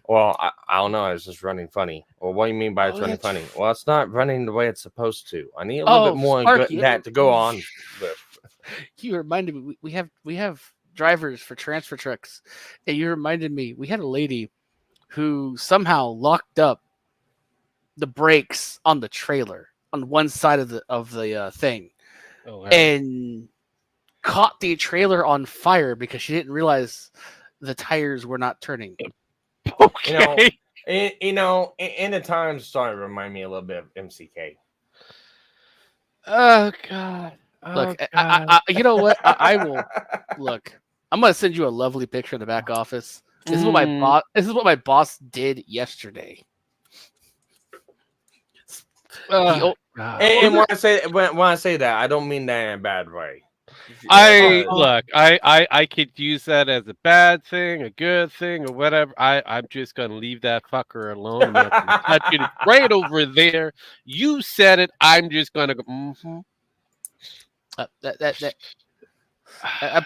Well, I don't know. It's just running funny. Well, what do you mean by it's running funny? Well, it's not running the way it's supposed to. I need a little bit more that to go on with. You reminded me. We have drivers for transfer trucks, and you reminded me. We had a lady who somehow locked up the brakes on the trailer on one side of the thing, and caught the trailer on fire because she didn't realize the tires were not turning. Okay. In the time starting to remind me a little bit of MCK. Oh God. Look, I you know what? I will look. I'm gonna send you a lovely picture in the back office. This is what my boss. This is what my boss did yesterday. And when I say that, I don't mean that in a bad way. I could use that as a bad thing, a good thing, or whatever. I'm just gonna leave that fucker alone. Touching it right over there. You said it. I'm just gonna go. Mm-hmm. I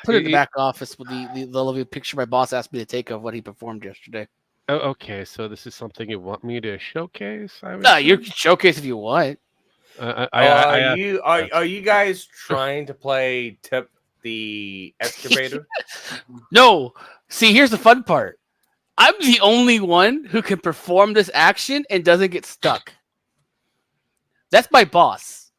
put it in the back office with the lovely picture my boss asked me to take of what he performed yesterday. Oh, okay. So this is something you want me to showcase? You can showcase if you want. Are you guys trying to play Tip the Excavator? No. See, here's the fun part. I'm the only one who can perform this action and doesn't get stuck. That's my boss.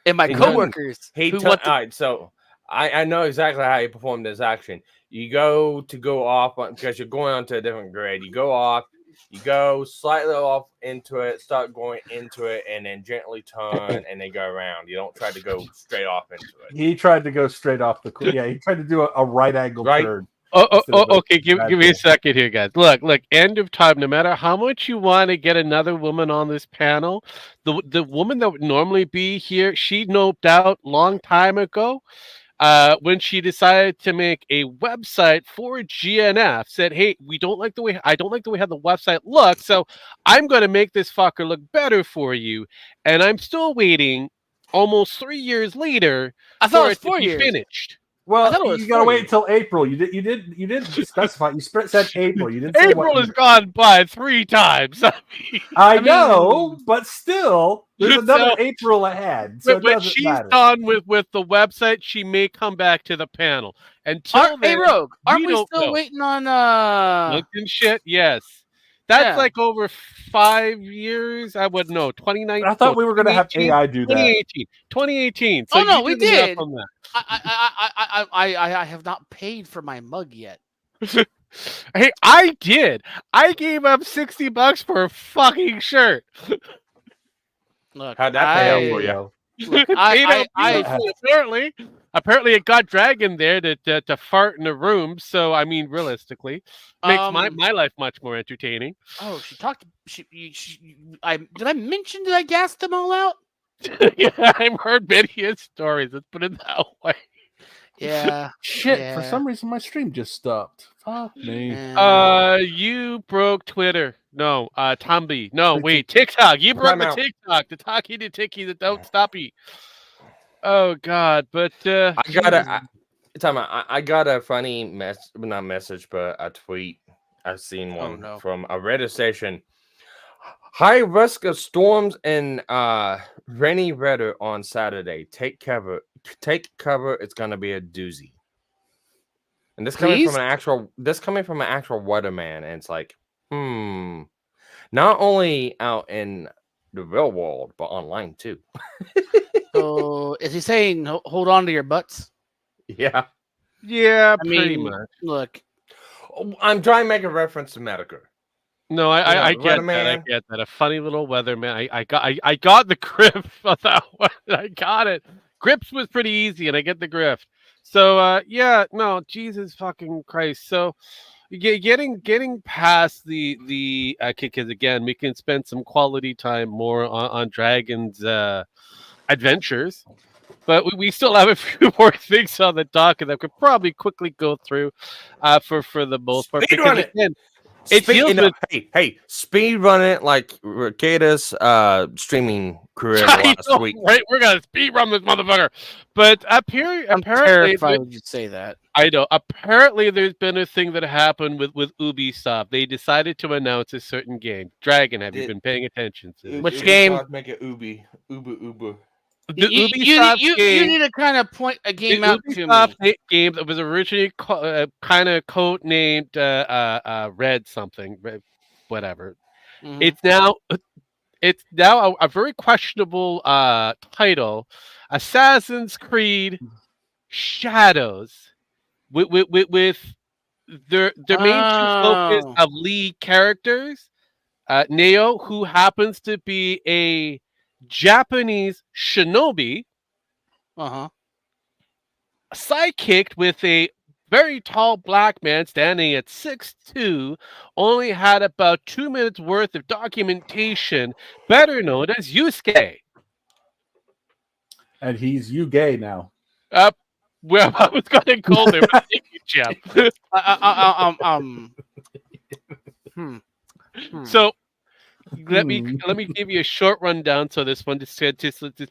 And my coworkers. All right, so I know exactly how you perform this action. You go off because you're going onto a different grade. You go off, you go slightly off into it, start going into it, and then gently turn and then go around. You don't try to go straight off into it. He tried to go straight off the he tried to do a right angle turn. Okay. Give me a second here, guys. Look. End of time. No matter how much you want to get another woman on this panel, the woman that would normally be here, she noped out long time ago. When she decided to make a website for GNF, said, "Hey, I don't like the way how the website looks, so I'm going to make this fucker look better for you." And I'm still waiting, almost 3 years later. I thought it was 4 years finished. Well, you gotta wait until April. You didn't specify. You said April. You didn't say April has gone by 3 times. I know, but still, there's another April ahead. So when she's done with the website, she may come back to the panel. Until then, hey, Rogue, aren't we still waiting on LinkedIn shit? Yes. That's like over 5 years. I wouldn't know. 2019. I thought we were going to have AI do that. 2018. So no, we did. I have not paid for my mug yet. Hey, I did. I gave up $60 for a fucking shirt. Look, how'd that pay out for you? Look, Apparently. Apparently, it got Dragon there to fart in a room. So, I mean, realistically, makes my life much more entertaining. Oh, she talked. Did I mention that I gassed them all out? Yeah, I've heard many stories. Let's put it that way. Yeah. Shit, yeah. for some reason my stream just stopped. Fuck me. You broke Twitter. No, Tumblr. No, wait, TikTok. You broke Time the out. TikTok. The talkie, the ticky, the don't stoppy. Oh God, but I got Jesus. I got a funny not message, but a tweet. I've seen one no. from a Reddit station. High risk of storms in rainy weather on Saturday. Take cover. Take cover. It's gonna be a doozy. And this coming from an actual weatherman, and it's like, not only out in the real world, but online too. So is he saying hold on to your butts? Yeah. Yeah, I pretty mean, much. look, I'm trying to make a reference to Medica. No, I get that. I weatherman. get that. A funny little weatherman. I got the grip of that one. I got it. Grips was pretty easy, and I get the grift. So yeah, no, Jesus fucking Christ. So getting past the because again, we can spend some quality time more on Dragon's adventures. But we still have a few more things on the docket that could probably quickly go through for the most part. Speed run Because it. again, it deals with Hey, speed run it like Rekieta's streaming career I last know, week. right? We're gonna speed run this motherfucker. But apparently, terrified when you say that. I know. Apparently, there's been a thing that happened with Ubisoft. They decided to announce a certain game. Dragon, have you been paying attention to? Which game? Make it Uber. The Ubisoft you game. need to kind of point a game The out to me. Ubisoft game that was originally kind of code named Red something, whatever. Mhm. It's now a very questionable title, Assassin's Creed Shadows, with their main two focus Oh. of lead characters, Neo, who happens to be a Japanese shinobi, Uh-huh. sidekicked with a very tall black man standing at 6'2", only had about 2 minutes worth of documentation, better known as Yusuke. And he's you gay now. Well, I was going to call him. Thank you, Jeff. So let me give you a short rundown. So this one just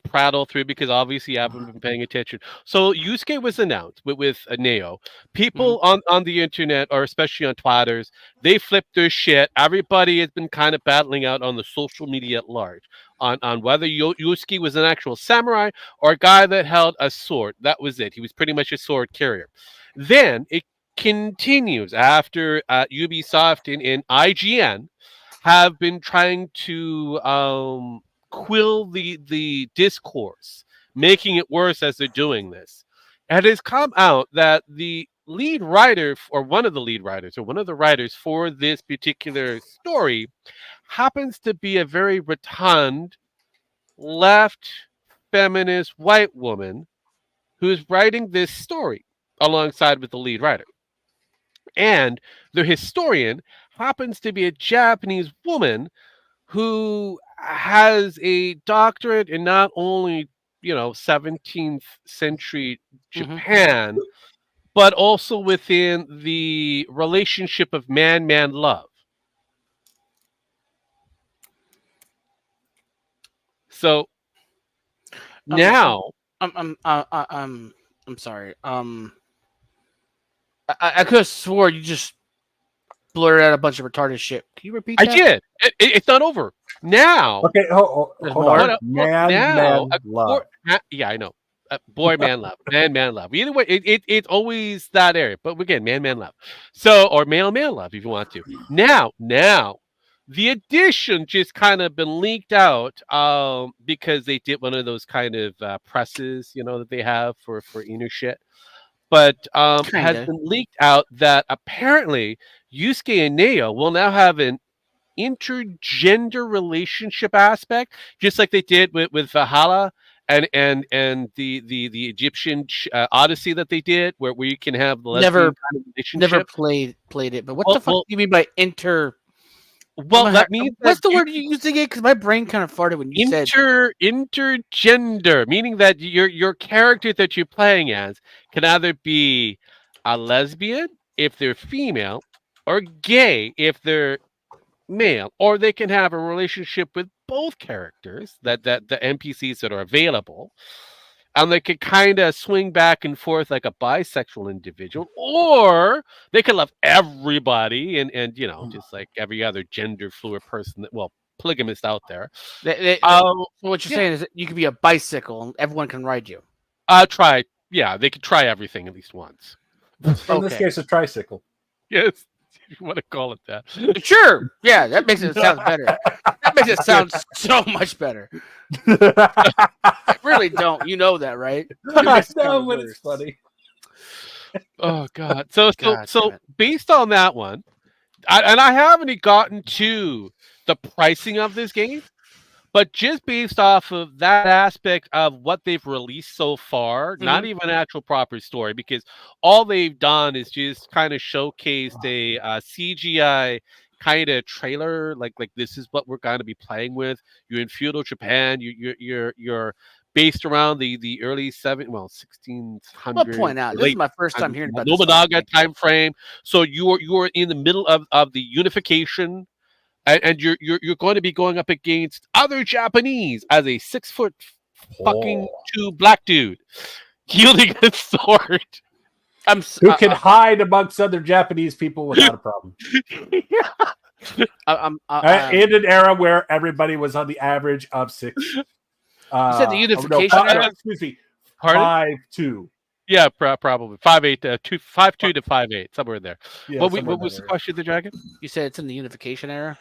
prattle through because obviously you haven't been paying attention. So Yusuke was announced with Neo. People on the internet, or especially on Twitters, they flipped their shit. Everybody has been kind of battling out on the social media at large on whether Yusuke was an actual samurai or a guy that held a sword. That was it. He was pretty much a sword carrier. Then it continues after Ubisoft and IGN have been trying to quill the discourse, making it worse as they're doing this. And it has come out that the lead writer, or one of the lead writers, or one of the writers for this particular story, happens to be a very rotund, left, feminist, white woman who's writing this story alongside with the lead writer. And the historian happens to be a Japanese woman who has a doctorate in not only 17th century Japan, but also within the relationship of man love. So now I'm sorry. I could have swore you just blurted out a bunch of retarded shit. Can you repeat that? I did. It's not over. Now. Okay, hold on. Man, love. Yeah, I know. Boy, man, love. Man, love. Either way, it's always that area. But again, man, love. So, or male, love, if you want to. Now, the edition just kind of been leaked out because they did one of those kind of presses, that they have for inner shit. But has been leaked out that apparently Yusuke and Neo will now have an intergender relationship aspect, just like they did with Valhalla and the Egyptian Odyssey that they did, where you can have the lesbian Never- kind of relationship. Never played it, but what Well- the fuck well- do you mean by inter? Well, that means what's that the word you're using again? Because my brain kind of farted when you said intergender, meaning that your character that you're playing as can either be a lesbian if they're female, or gay if they're male, or they can have a relationship with both characters that the NPCs that are available, and they could kind of swing back and forth like a bisexual individual, or they could love everybody and just like every other gender fluid person polygamist out there. so what you're yeah. saying is that you could be a bicycle and everyone can ride you. They could try everything at least once. In this case, a tricycle. Yes, if you want to call it that. Sure. Yeah, that makes it sound better. That makes it sound so much better. I really don't. You know that, right? It makes it No, sound but worse. it's funny. Oh God! So God damn it. based on that one, I haven't gotten to the pricing of this game, but just based off of that aspect of what they've released so far, not even an actual proper story, because all they've done is just kind of showcased a CGI kind of trailer, like this is what we're going to be playing with. You're in feudal Japan. You're based around the early 1600s. I'll point out, this is my first time hearing about this Nobunaga time frame. So you're in the middle of the unification, and you're going to be going up against other Japanese as a 6 foot fucking two black dude wielding a sword. Who can hide amongst other Japanese people without a problem. In an era where everybody was on the average of 6. You said the unification era? Excuse me. Pardon? 5'2". Yeah, probably 5'8", 5'2" to 5'8", somewhere in there. Yeah, what was the question, the dragon? You said it's in the unification era?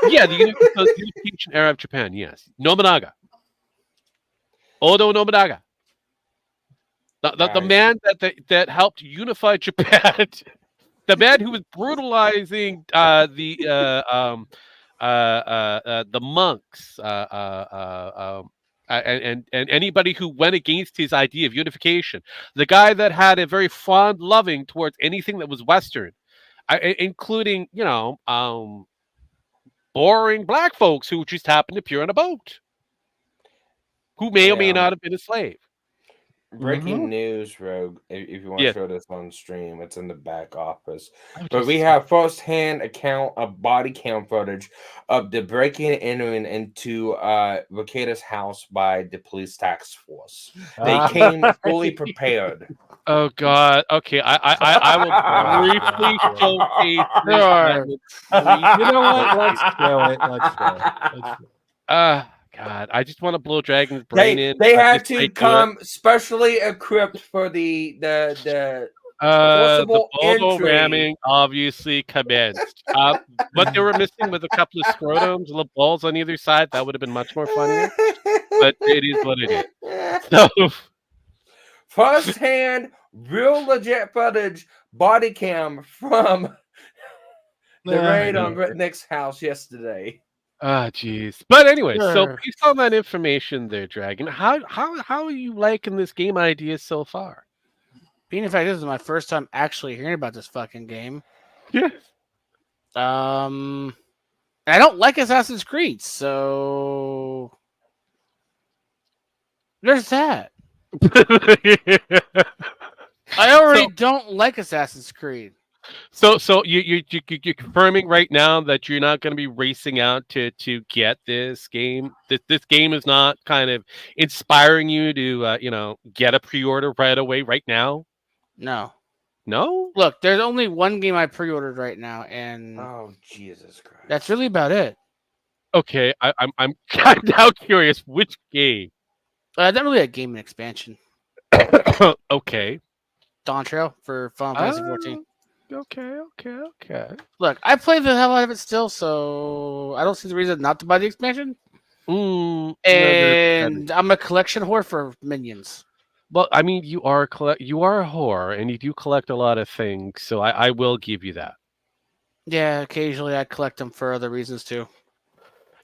Yeah, the unification era of Japan. Yes, Nobunaga, Odo Nobunaga, the man that helped unify Japan, the man who was brutalizing the monks, and anybody who went against his idea of unification. The guy that had a very fond loving towards anything that was Western, including boring black folks who just happened to appear on a boat, who may or may not have been a slave. Breaking news, Rogue. If you want to show this on stream, it's in the back office. Oh, but we have first-hand account of body cam footage of the breaking and entering into Rekieta's house by the police task force. They came fully prepared. Oh God! Okay, I will briefly showcase. You know what? Let's show it. Let's show it. God, I just want to blow Dragon's brain in. They had to come specially equipped for the forcible bubble entry. ramming obviously commenced. What they were missing was a couple of scrotums, little balls on either side. That would have been much more funnier. But it is what it is. So, first-hand, real legit footage, body cam from the raid on Nick's house yesterday. Ah, jeez. But anyway, so Sure. based on that information there, Dragon, how are you liking this game idea so far? Being in fact, this is my first time actually hearing about this fucking game. Yeah. I don't like Assassin's Creed, so there's that. I already don't like Assassin's Creed. So you're confirming right now that you're not going to be racing out to get this game. This game is not kind of inspiring you to get a pre-order right away right now. No. Look, there's only one game I pre-ordered right now, and oh Jesus Christ, that's really about it. Okay, I'm kind of now curious which game. Not really a game, an expansion. Okay. Dawn Trail for Final Fantasy 14. Okay. Look, I play the hell out of it still, so I don't see the reason not to buy the expansion. And I'm a collection whore for minions. Well, I mean, you are a whore, and you do collect a lot of things, so I will give you that. Yeah, occasionally I collect them for other reasons too.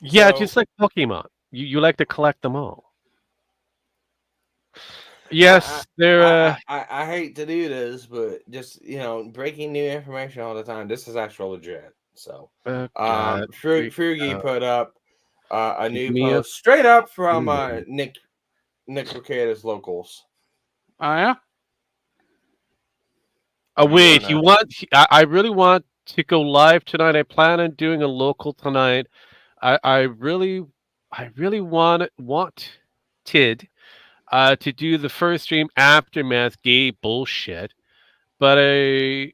Yeah, just like Pokemon. You like to collect them all. Yes, they're. I hate to do this, but just breaking new information all the time. This is actually legit. So, God, Frugi put up a give new me a. post straight up from Mm. Nick Rekieta's locals. Oh yeah. Oh I'm wait, gonna- I really want to go live tonight. I plan on doing a local tonight. I really wanted to do the first stream aftermath gay bullshit, but I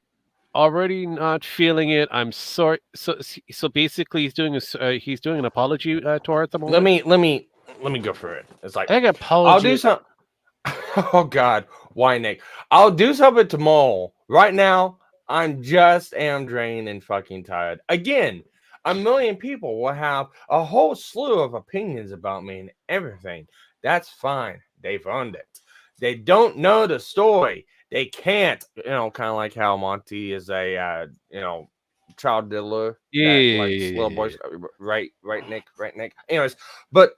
already not feeling it. I'm sorry. So basically, he's doing an apology tour at the let moment. me go for it. It's like I think I'll do apology. some. Oh God, why Nick? I'll do something tomorrow. Right now, I'm just am drained and fucking tired. Again, a million people will have a whole slew of opinions about me and everything. That's fine. They've earned it. They don't know the story. They can't. Kind of like how Monty is a child diddler that likes little boys. Right, Nick. Anyways, but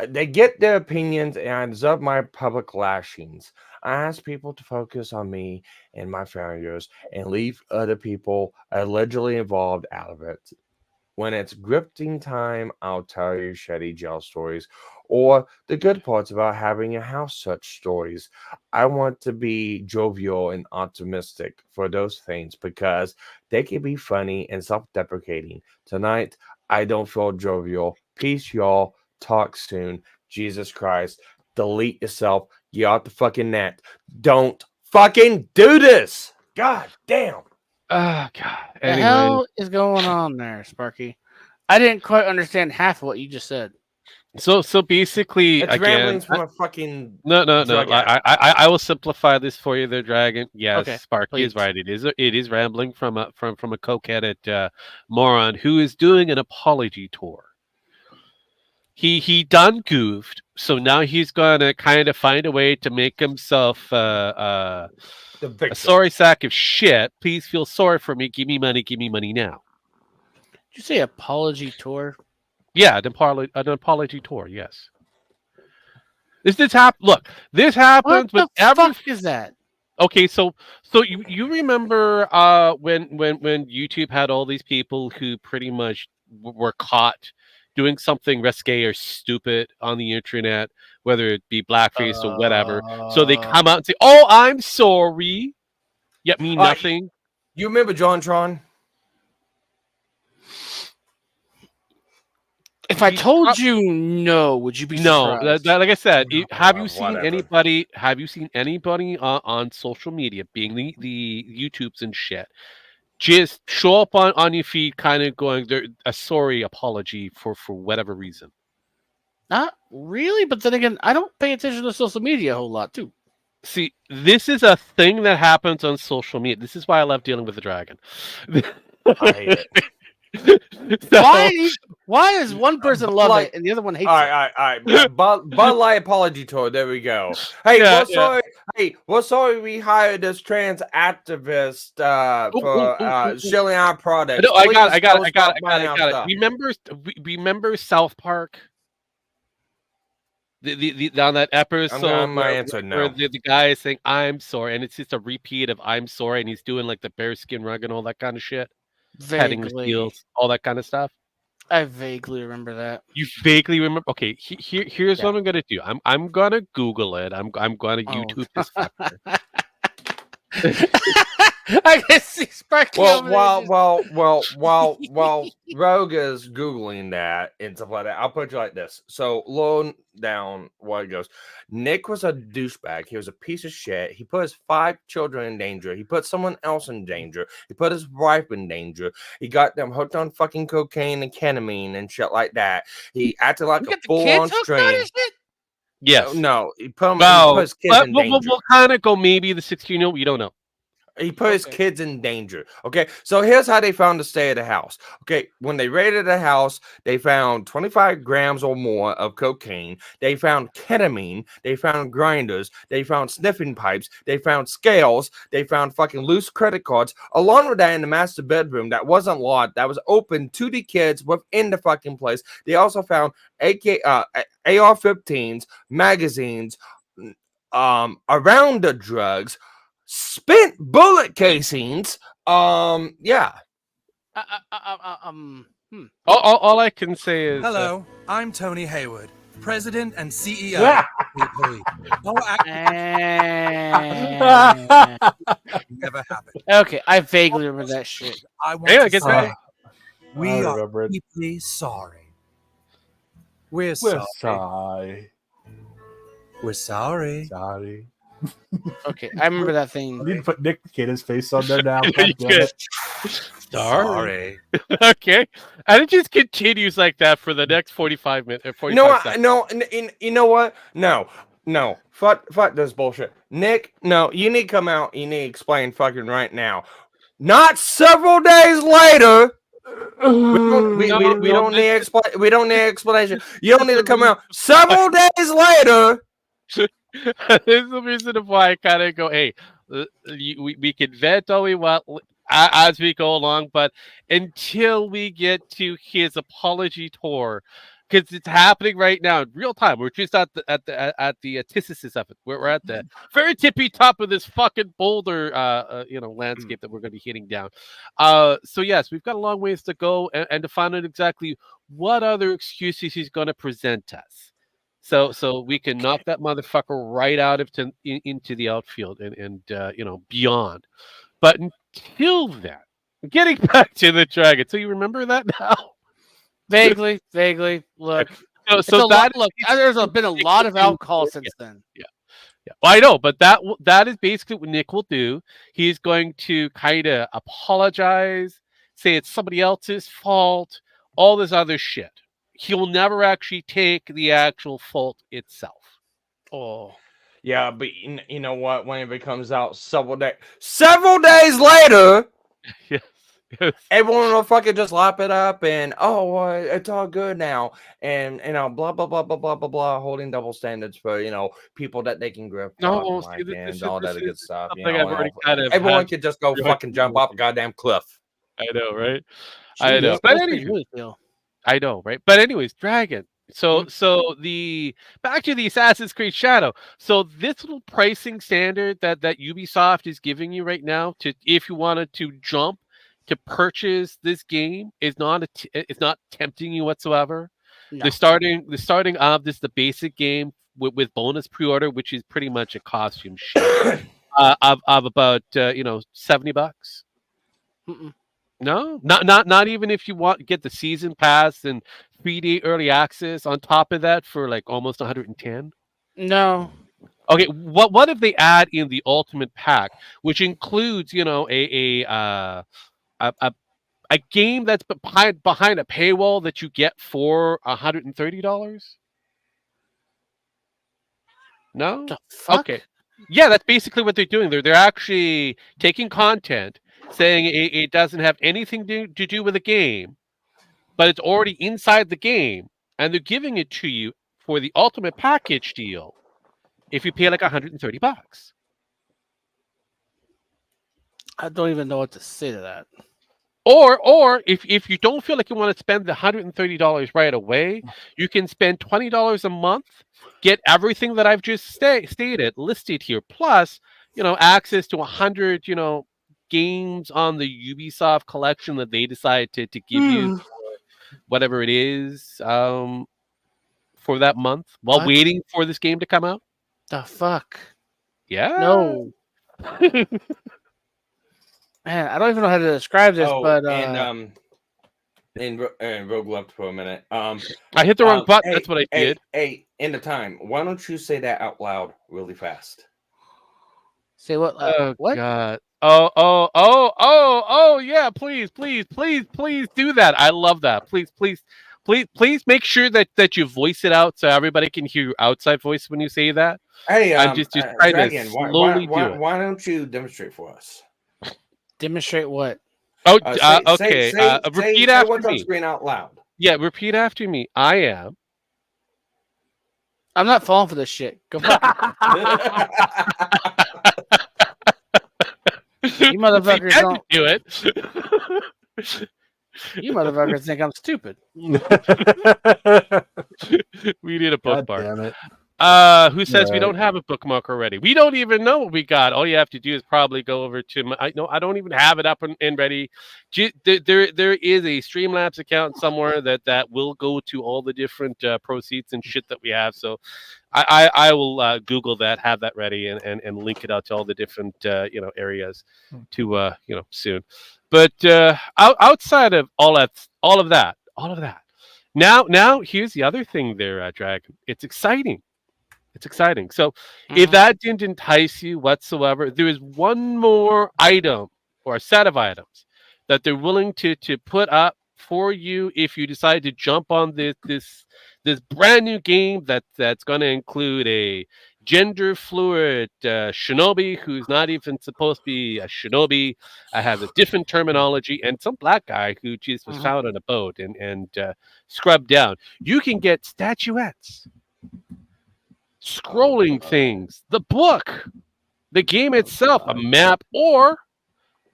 they get their opinions and I deserve my public lashings. I ask people to focus on me and my failures and leave other people allegedly involved out of it. When it's grifting time, I'll tell you shitty jail stories or the good parts about having a house such stories. I want to be jovial and optimistic for those things because they can be funny and self-deprecating. Tonight, I don't feel jovial. Peace, y'all. Talk soon. Jesus Christ. Delete yourself. You off the fucking net. Don't fucking do this. God damn. Oh God. The Anyway, hell is going on there, Sparky? I didn't quite understand half of what you just said. so basically, It's again, ramblings from a fucking no. drug I will simplify this for you, there, Dragon. Yes, Okay, Sparky is please. right. It is rambling from a cokeheaded moron who is doing an apology tour. He done goofed, so now he's gonna kind of find a way to make himself the a victim. sorry sack of shit. Please feel sorry for me. Give me money now. Did you say apology tour? Yeah, an apology tour. Yes. This happen? Look, this happens What with the every. fuck is that? Okay, so you remember when YouTube had all these people who pretty much were caught doing something risque or stupid on the internet, whether it be blackface or whatever. So they come out and say, "Oh, I'm sorry," yet mean nothing. You remember John Tron? If I told you no, would you be No, surprised? like I said, have you seen Whatever. anybody? Have you seen anybody on social media, being the YouTubes and shit, just show up on your feed, kind of going there a sorry apology for whatever reason? Not really, but then again, I don't pay attention to social media a whole lot too. See, this is a thing that happens on social media. This is why I love dealing with the dragon. I hate it. So, Why does one person love Like- it and the other one hates All it? right. Bud Light apology tour. There we go. Hey, Yeah, we're sorry. Hey, we're sorry we hired this trans activist for shilling our products. no, I got Please it. stop buying our stuff. Remember South Park? The on that episode my answer, no. where the guy is saying "I'm sorry," and it's just a repeat of "I'm sorry," and he's doing like the bearskin rug and all that kind of shit, petting his Vaguely, heels, all that kind of stuff. I vaguely remember that. You vaguely remember? Okay, here's Yeah. what I'm gonna do. I'm gonna Google it. I'm gonna Oh. YouTube this fucker. I can see Sparky. Well, over there just- while Rogue is Googling that and stuff like that, I'll put you like this. So, low down what it goes. Nick was a douchebag. He was a piece of shit. He put his 5 children in danger. He put someone else in danger. He put his wife in danger. He got them hooked on fucking cocaine and ketamine and shit like that. He acted like You a got the full-on kids hooked on strain. his shit? Yes. No, he put his Well, kids in danger. we'll kind of go maybe the 16-year-old. We don't know. He put his kids in danger. Okay, so here's how they found the stay at the house. Okay, when they raided the house, they found 25 grams or more of cocaine. They found ketamine. They found grinders. They found sniffing pipes. They found scales. They found fucking loose credit cards. Along with that, in the master bedroom that wasn't locked, that was open to the kids within the fucking place. They also found AR-15s, magazines, around the drugs, spent bullet casings. Yeah. All I can say is Hello, I'm Tony Hayward, President and CEO Yeah. of PP. Never happened. Okay, I vaguely remember that shit. I want Yeah, I to guess say we I are remember it. deeply sorry. We're We're sorry. sorry. We're sorry. Sorry. Okay, I remember that I thing. need to put Nick Rekieta's face on there now. You God damn could. it. Sorry. Okay, and it just continues like that for the next 45 minutes. 45 seconds. You know what? No. Fuck this bullshit. Nick, no, you need to come out. You need to explain fucking right now. Not several days later. We don't need we don't need explanation. You don't need to come out several days later. This is the reason why I kind of go, hey, we can vent all we want as we go along, but until we get to his apology tour, because it's happening right now in real time. We're just at the antithesis of it. We're at the very tippy top of this fucking boulder, landscape that we're going to be hitting down. So yes, we've got a long ways to go, and to find out exactly what other excuses he's going to present us. So we can knock that motherfucker right out into the outfield and beyond. But until then, getting back to the Dragon. So you remember that now? Vaguely. Look, So there's been a lot of alcohol since then. Yeah. Well, I know, but that is basically what Nick will do. He's going to kind of apologize, say it's somebody else's fault, all this other shit. He'll never actually take the actual fault itself. Oh, Yeah, but you know what? When it comes out several days later, Yes. everyone will fucking just lap it up and it's all good now, and blah blah blah blah blah blah blah, holding double standards for people that they can grip No, on, see, and all that good stuff. something I've already kind of Everyone had could just go fucking jump off a goddamn cliff. I know, right? I know. Jesus, But that's anyway, really feel. I know, right? But anyways, Dragon. So the back to the Assassin's Creed Shadow. So this little pricing standard that Ubisoft is giving you right now, to if you wanted to jump to purchase this game, is not it's not tempting you whatsoever. No. The starting of this the basic game with bonus pre-order, which is pretty much a costume shit of about $70. Mm-mm. No, not even if you get the season pass and 3D early access on top of that for like almost 110. No. Okay, what if they add in the ultimate pack, which includes a game that's behind a paywall that you get for $130? No. The fuck? Okay. Yeah, that's basically what they're doing. They're actually taking content, saying it doesn't have anything to do with the game, but it's already inside the game, and they're giving it to you for the ultimate package deal if you pay like $130. I don't even know what to say to that. Or if you don't feel like you want to spend the $130 right away, you can spend $20 a month, get everything that I've just stated listed here, plus access to 100 games on the Ubisoft collection that they decide to give you, whatever it is, for that month while waiting for this game to come out. The fuck? Yeah. No. Man, I don't even know how to describe this, but and Rogue left for a minute. I hit the wrong button. That's what I did. Hey, in the time, why don't you say that out loud really fast? say what? Oh what? God. Oh, yeah, please do that. I love that. Please make sure that you voice it out so everybody can hear your outside voice when you say that. Hey, I'm just trying Dragon, to slowly do it. Why don't you demonstrate for us? Demonstrate what? Oh, Say repeat after what's on me. screen out loud. Yeah, repeat after me. I am. I'm not falling for this shit. Go fuck you motherfuckers You don't do it. You motherfuckers think I'm stupid. We need a God bookmark. damn it. Who says we don't have a bookmark already? We don't even know what we got. All you have to do is probably go over to I don't even have it up and ready. There is a Streamlabs account somewhere that will go to all the different proceeds and shit that we have. So I will Google that, have that ready, and link it out to all the different areas to soon. But outside of all of that. Now here's the other thing there, Dragon. It's exciting. It's exciting. So if that didn't entice you whatsoever, there is one more item or a set of items that they're willing to put up for you if you decide to jump on this brand new game that's going to include a gender fluid shinobi who's not even supposed to be a shinobi, has a different terminology, and some black guy who just was found on a boat and scrubbed down. You can get statuettes, scrolling things, the book, the game itself, a map, or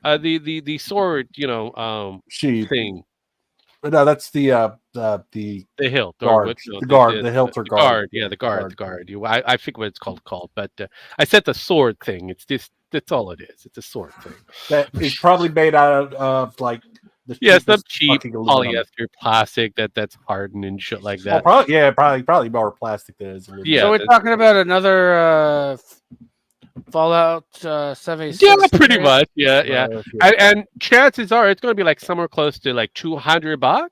the sword, Sheath thing. No, that's the hilt, guard. The guard. The hilt or guard. Yeah, the guard. I forget what it's called, but I said the sword thing. It's just that's all it is. It's a sword thing. That is probably made out of like some cheap polyester plastic that's hardened and shit like that. Probably more plastic than it is aluminum. Yeah, so we're talking about another Fallout 76. Yeah, pretty much. Yeah. And chances are it's going to be like somewhere close to like $200.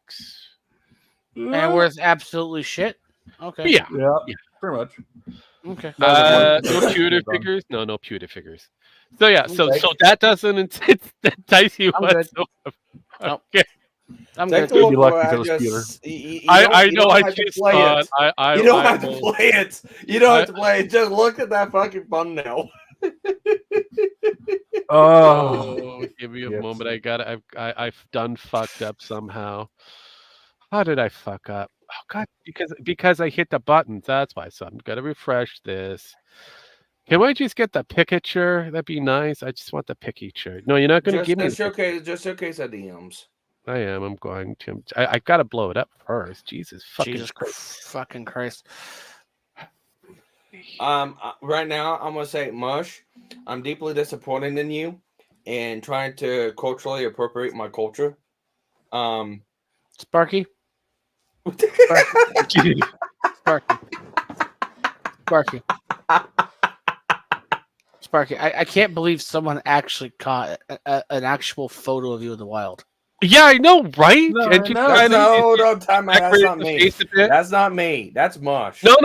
And worth absolutely shit. Okay. Yeah, pretty much. Okay. No pewter figures. No pewter figures. So yeah, so that doesn't entice you whatsoever. Okay. I'm Take good. a look Be lucky where if it was just- I know. I have to just play thought it. I You don't I have to will- play it. You don't have to play it. Just look at that fucking thumbnail. Oh, give me a Yes. moment. I've done fucked up somehow. How did I fuck up? Oh God, because I hit the buttons. That's why. So I'm gonna refresh this. Can we just get the picture? That'd be nice. I just want the picture. No, you're not gonna give me. Just showcase the DMs. I am. I'm going to. I gotta blow it up first. Jesus fucking Jesus Christ. fucking Christ. Right now, I'm gonna say, Mush, I'm deeply disappointed in you and trying to culturally appropriate my culture. Sparky. Sparky. I can't believe someone actually caught an actual photo of you in the wild. Yeah, I know, right? No, And you no, kinda- No, time out. That's decorate not the me. face a bit. That's not me. That's Mush. No.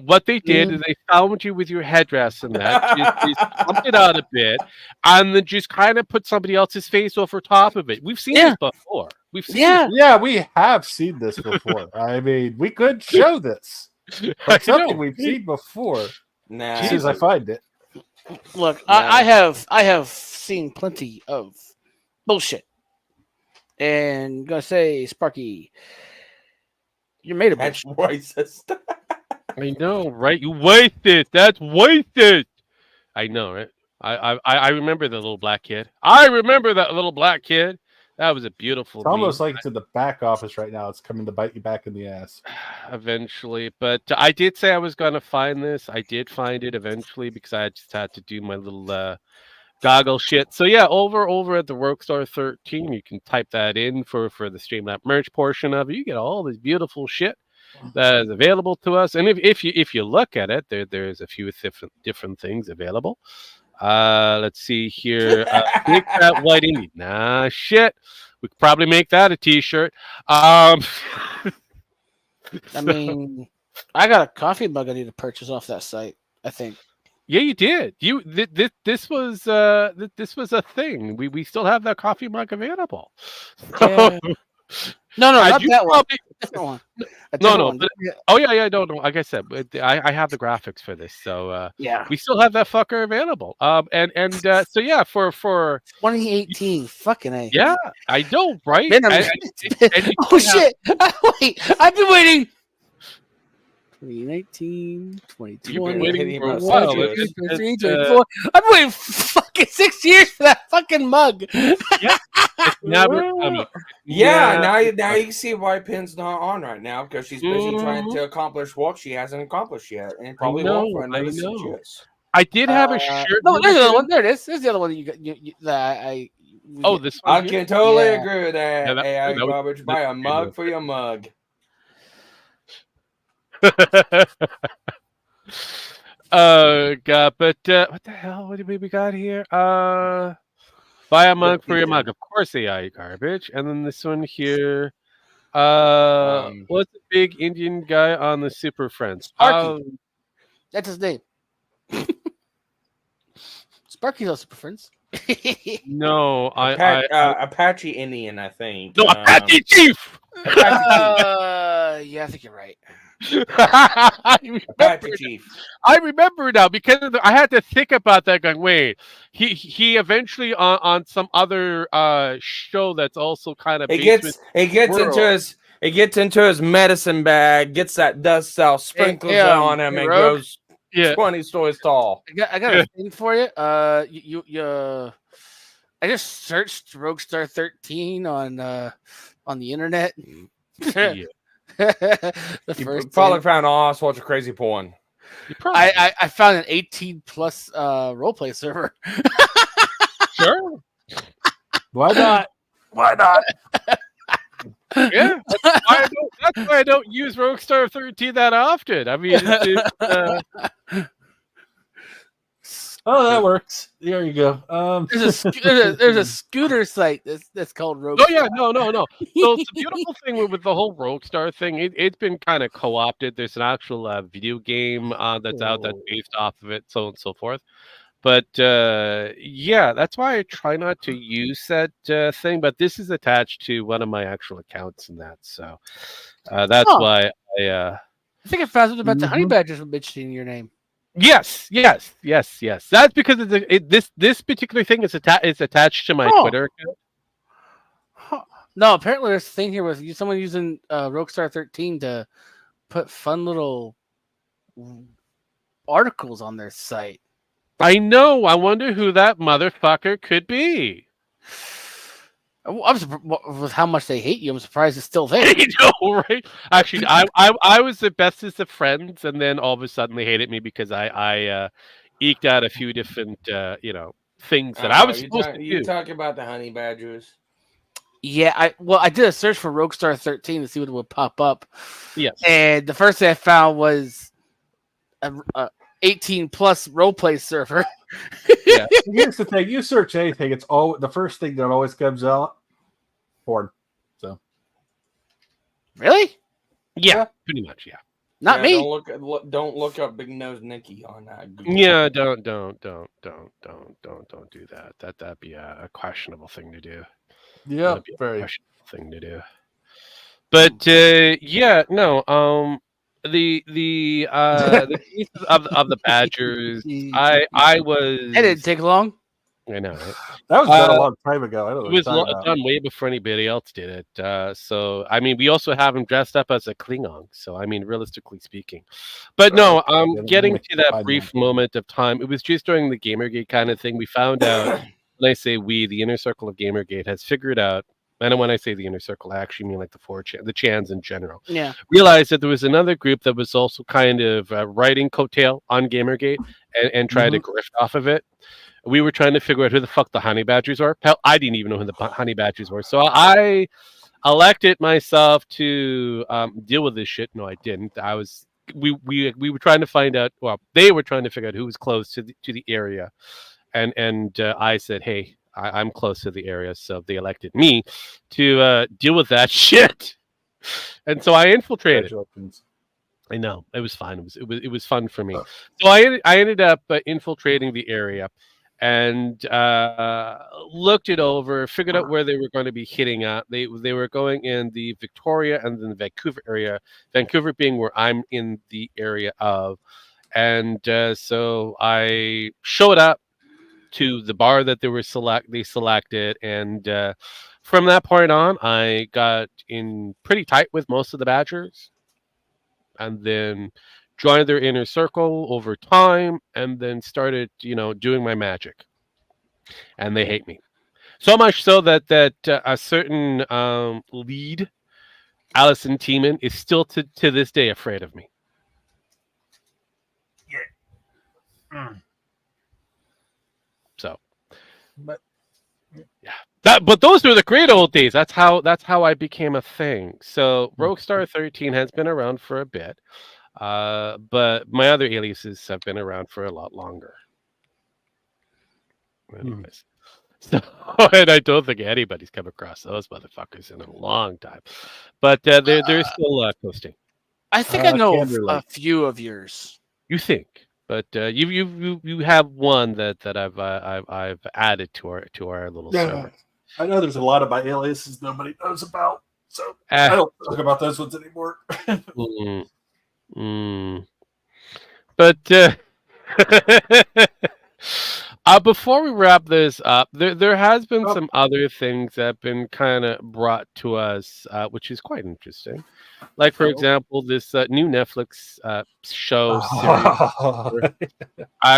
What they did is they found you with your headdress and that. Just pumped it out a bit, and then just kind of put somebody else's face over top of it. We've seen this before. We've seen yeah, we have seen this before. I mean, we could show this. this. It's I know. something we've seen before. Nah. As soon as I find it. Look, Yeah. I have seen plenty of bullshit. And I'm gonna say, Sparky, you're made of That's bullshit. racist. I know, right? You wasted. That's wasted. I know, right? I remember the little black kid. I remember that little black kid. That was a beautiful. It's almost meme. like it's in the back office right now. It's coming to bite you back in the ass. Eventually, but I did say I was going to find this. I did find it eventually because I just had to do my little goggle shit. So yeah, over at the Workstar 13, you can type that in for the Streamlab merch portion of it. You get all this beautiful shit that is available to us. And if you look at it, there's a few different things available. Let's see here. Big Fat White Indie. Nah, shit. We could probably make that a T-shirt. I mean, I got a coffee mug I need to purchase off that site. I think. Yeah, you did. This was a thing. We still have that coffee mug available. Yeah. No, not you that one. probably- A different one. A No, different no. one. But, oh yeah. No. Like I said, I have the graphics for this, so Yeah. we still have that fucker available. So yeah, for 2018. Fucking A. yeah, I know, right? Been a And- minute. and you Oh can have- shit! Wait, I've been waiting 2019, You've been 2020, waiting for a 21, while. 22, It's, 23, uh, 24. I've been waiting fucking 6 years for that fucking mug. it's never coming. Yeah, Yeah. now you can see why Pin's not on right now because she's busy trying Mhm. to accomplish what she hasn't accomplished yet, and I probably won't for know. another 6 years. I did have a shirt. No, there's the other Rubicon. one. There it is. There's the other one that we Oh, get. this one I here? can totally Yeah. agree with Yeah, that. that- AI that was- garbage. Buy a that's mug for your mug. Oh God! But what the hell? What did we got here? Buy a mug for your mug. Of course, AI garbage. And then this one here. What's the big Indian guy on the Super Friends? Sparky. That's his name. Sparky's also friends. No, I Apache Indian, I think. no, Apache Chief. Yeah, I think you're right. Apache Chief. I remember now because I had to think about that. Going, wait, he eventually on some other show that's also kind of He gets into his medicine bag, gets that dust cell, sprinkles it on him, and Rogue? grows yeah. 20 stories tall. I got a thing for you. I just searched Roguestar 13 on the internet. Yeah. The You first probably thing. found us watching crazy porn. I found an 18 plus roleplay server. Sure. Why not? Why not? Yeah, that's why I don't use Roguestar 13 that often. I mean, Oh, that works. There you go. There's a scooter site that's called Roguestar. oh yeah, no. So it's the beautiful thing with the whole Roguestar thing. It's been kind of co-opted. There's an actual video game that's out that's based off of it, so on and so forth. But yeah, that's why I try not to use that thing. But this is attached to one of my actual accounts in that, so that's why I. I think I found something about the honey badgers mentioning your name. Yes. That's because this particular thing is attached to my Twitter account. Huh. No, apparently there's a thing here with someone using Roguestar 13 to put fun little articles on their site. I know. I wonder who that motherfucker could be. With how much they hate you, I'm surprised it's still there. I know, right? Actually, I was the bestest of friends, and then all of a sudden they hated me because I eked out a few different things that I was supposed to do. You talking about the honey badgers? Yeah, I did a search for Roguestar 13 to see what would pop up. Yes, and the first thing I found was a 18 plus roleplay server. Yeah. Here's the thing: you search anything, it's all the first thing that always comes out. Porn. So. Really? yeah, pretty much, yeah. Not me. Don't look up Big Nose Nikki on Google. Yeah, don't do that. That'd be a questionable thing to do. Yeah, That'd be a very. questionable thing to do. But yeah, no. The piece of the Badgers, I was. It didn't take long. I know. Right? That was done a long time ago. I don't know It was what you're talking about. done way before anybody else did it. So I mean, we also have him dressed up as a Klingon. So I mean, realistically speaking, but no, getting to that brief moment of time, it was just during the Gamergate kind of thing. We found out. When I say we, the inner circle of Gamergate has figured out. And when I say the inner circle, I actually mean like the Chans in general. Yeah. Realized that there was another group that was also kind of writing coattail on Gamergate and tried to grift off of it. We were trying to figure out who the fuck the honey badgers are. I didn't even know who the honey badgers were. So I elected myself to deal with this shit. No, I didn't. We were trying to find out. Well, they were trying to figure out who was close to the area, and I said, hey. I'm close to the area, so they elected me to deal with that shit. And so I infiltrated. I know it was fun. It was fun for me. So I ended up infiltrating the area and looked it over, figured out where they were going to be hitting at. They were going in the Victoria and then the Vancouver area. Vancouver being where I'm in the area of, and so I showed up to the bar that they selected, and from that point on, I got in pretty tight with most of the Badgers. and then joined their inner circle over time, and then started, doing my magic. And they hate me so much so that a certain lead, Allison Tiemann, is still to this day afraid of me. So, But but those were the great old days. That's how I became a thing. So Roguestar 13 has been around for a bit, but my other aliases have been around for a lot longer. Anyways, so, and I don't think anybody's come across those motherfuckers in a long time, but they're still coasting. I think I know can relate. a few of yours. You think, but you have one that I've added to our little server. I know there's a lot of my aliases nobody knows about, so I don't talk about those ones anymore. But before we wrap this up, there has been some other things that have been kind of brought to us, which is quite interesting. Like, for example, this new Netflix show series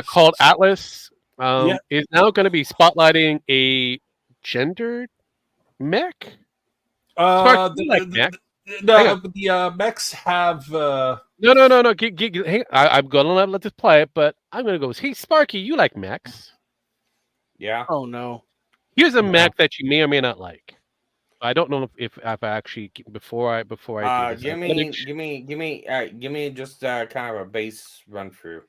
called Atlas is now going to be spotlighting a gendered mech. The mechs have. No. Hey, I'm gonna let this play it, but I'm gonna go. Hey, Sparky, you like mechs? Yeah. Oh no. Here's a mech that you may or may not like. I don't know if I actually before I do this. Give me just kind of a base run through.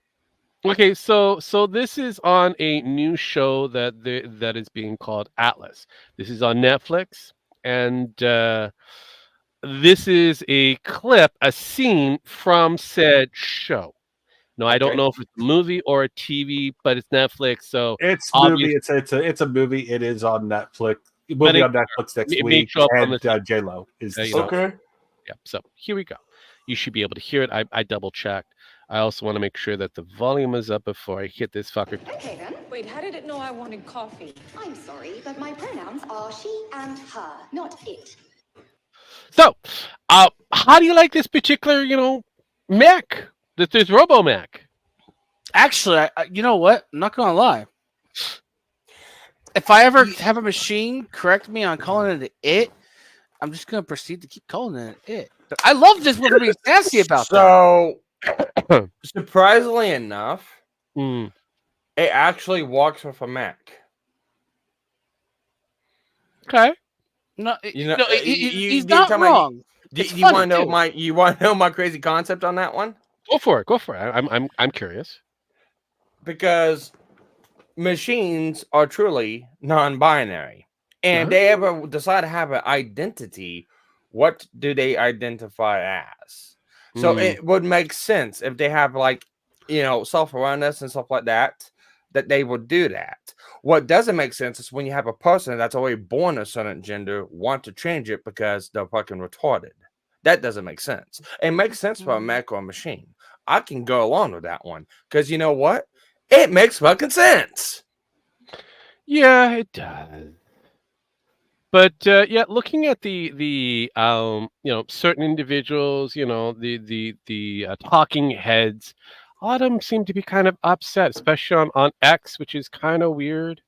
Okay, so this is on a new show that is being called Atlas. This is on Netflix, and this is a clip, a scene from said show. No, I don't know if it's a movie or a TV, but it's Netflix, so it's movie. It's a movie. It is on Netflix. It will be on Netflix next week. And J-Lo is okay. Yeah. So here we go. You should be able to hear it. I double checked. I also want to make sure that the volume is up before I hit this fucker. Okay then. Wait, how did it know I wanted coffee? I'm sorry, but my pronouns are she and her, not it. So, how do you like this particular, mech? This Robo Mech? Actually, I you know what? I'm not gonna lie. If I ever have a machine correct me on calling it, I'm just gonna proceed to keep calling it. But I love this. What being fancy about that. So, surprisingly enough, it actually works with a Mac. Okay. No, he's not wrong. Do you want to know my crazy concept on that one? Go for it. I'm curious. Because machines are truly non-binary, and they ever decide to have an identity, what do they identify as? So it would make sense if they have self-awareness and stuff like that they would do that. What doesn't make sense is when you have a person that's already born a certain gender want to change it because they're fucking retarded. That doesn't make sense. It makes sense for a mech or a machine. I can go along with that one because you know what? It makes fucking sense. Yeah, it does. But looking at the certain individuals, the talking heads, a lot of them seem to be kind of upset, especially on X, which is kind of weird,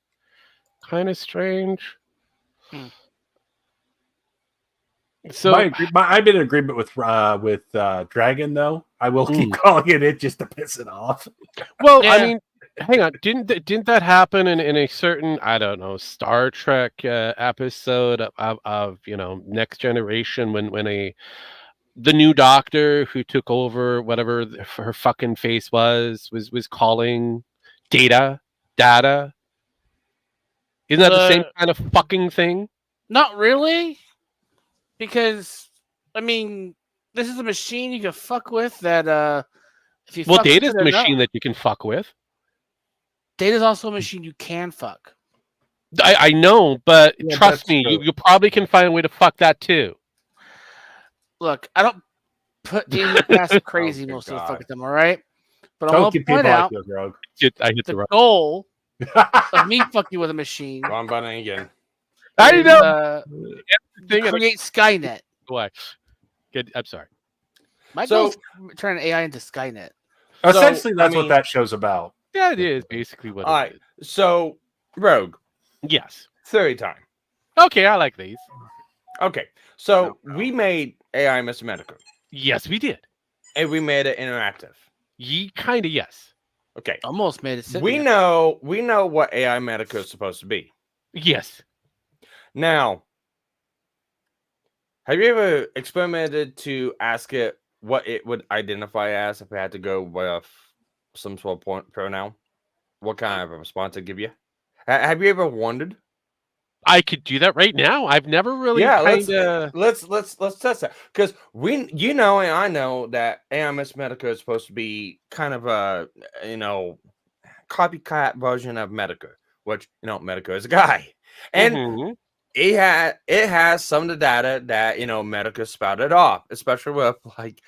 kind of strange. So I'm in agreement with Dragon, though. I will keep calling it just to piss it off. Well, yeah. I mean, hang on, didn't that happen in a certain, I don't know, Star Trek episode of Next Generation when the new doctor who took over whatever her fucking face was calling data? Isn't that the same kind of fucking thing? Not really. Because, I mean, this is a machine you can fuck with that, if you fuck Data's a machine that you can fuck with. Data's also a machine you can fuck. I know, but trust me, you probably can find a way to fuck that too. Look, I don't put Data past crazy most of the fucking time, all right? But I want to point out the goal of me fucking with a machine. Wrong button again. I know. Create Skynet. Why? Good. I'm sorry. Michael's turning AI into Skynet. Essentially, I that's what mean- that show's about. That is basically what All it right. is. So, Rogue, Yes. theory time. Okay, I like these. Okay. So we made AI Mr. Medical, Yes, we did. and we made it interactive. Ye kind of yes. Okay. Almost made it. We know what AI Medical is supposed to be. Yes. Now, have you ever experimented to ask it what it would identify as if it had to go with some sort of pronoun? What kind of a response it give you? Have you ever wondered? I could do that right now. I've never really let's kind of. let's test that because and I know that AMS Medica is supposed to be kind of a copycat version of Medica, which Medica is a guy, and Mhm. it has some of the data that Medica spouted off, especially with like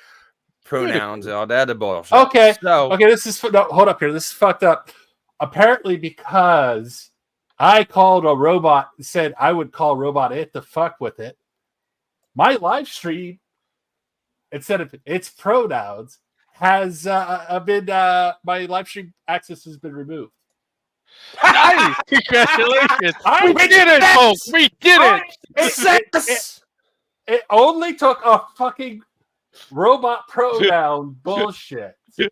pronouns and all that other bullshit. Okay. So Okay, this is no, hold up here. This is fucked up. Apparently, because I called a robot, said I would call robot it to fuck with it. My live stream, instead of its pronouns, has been my live stream access has been removed. Nice! Congratulations! I We did it, folks! We did it! It only took a fucking robot pronoun bullshit to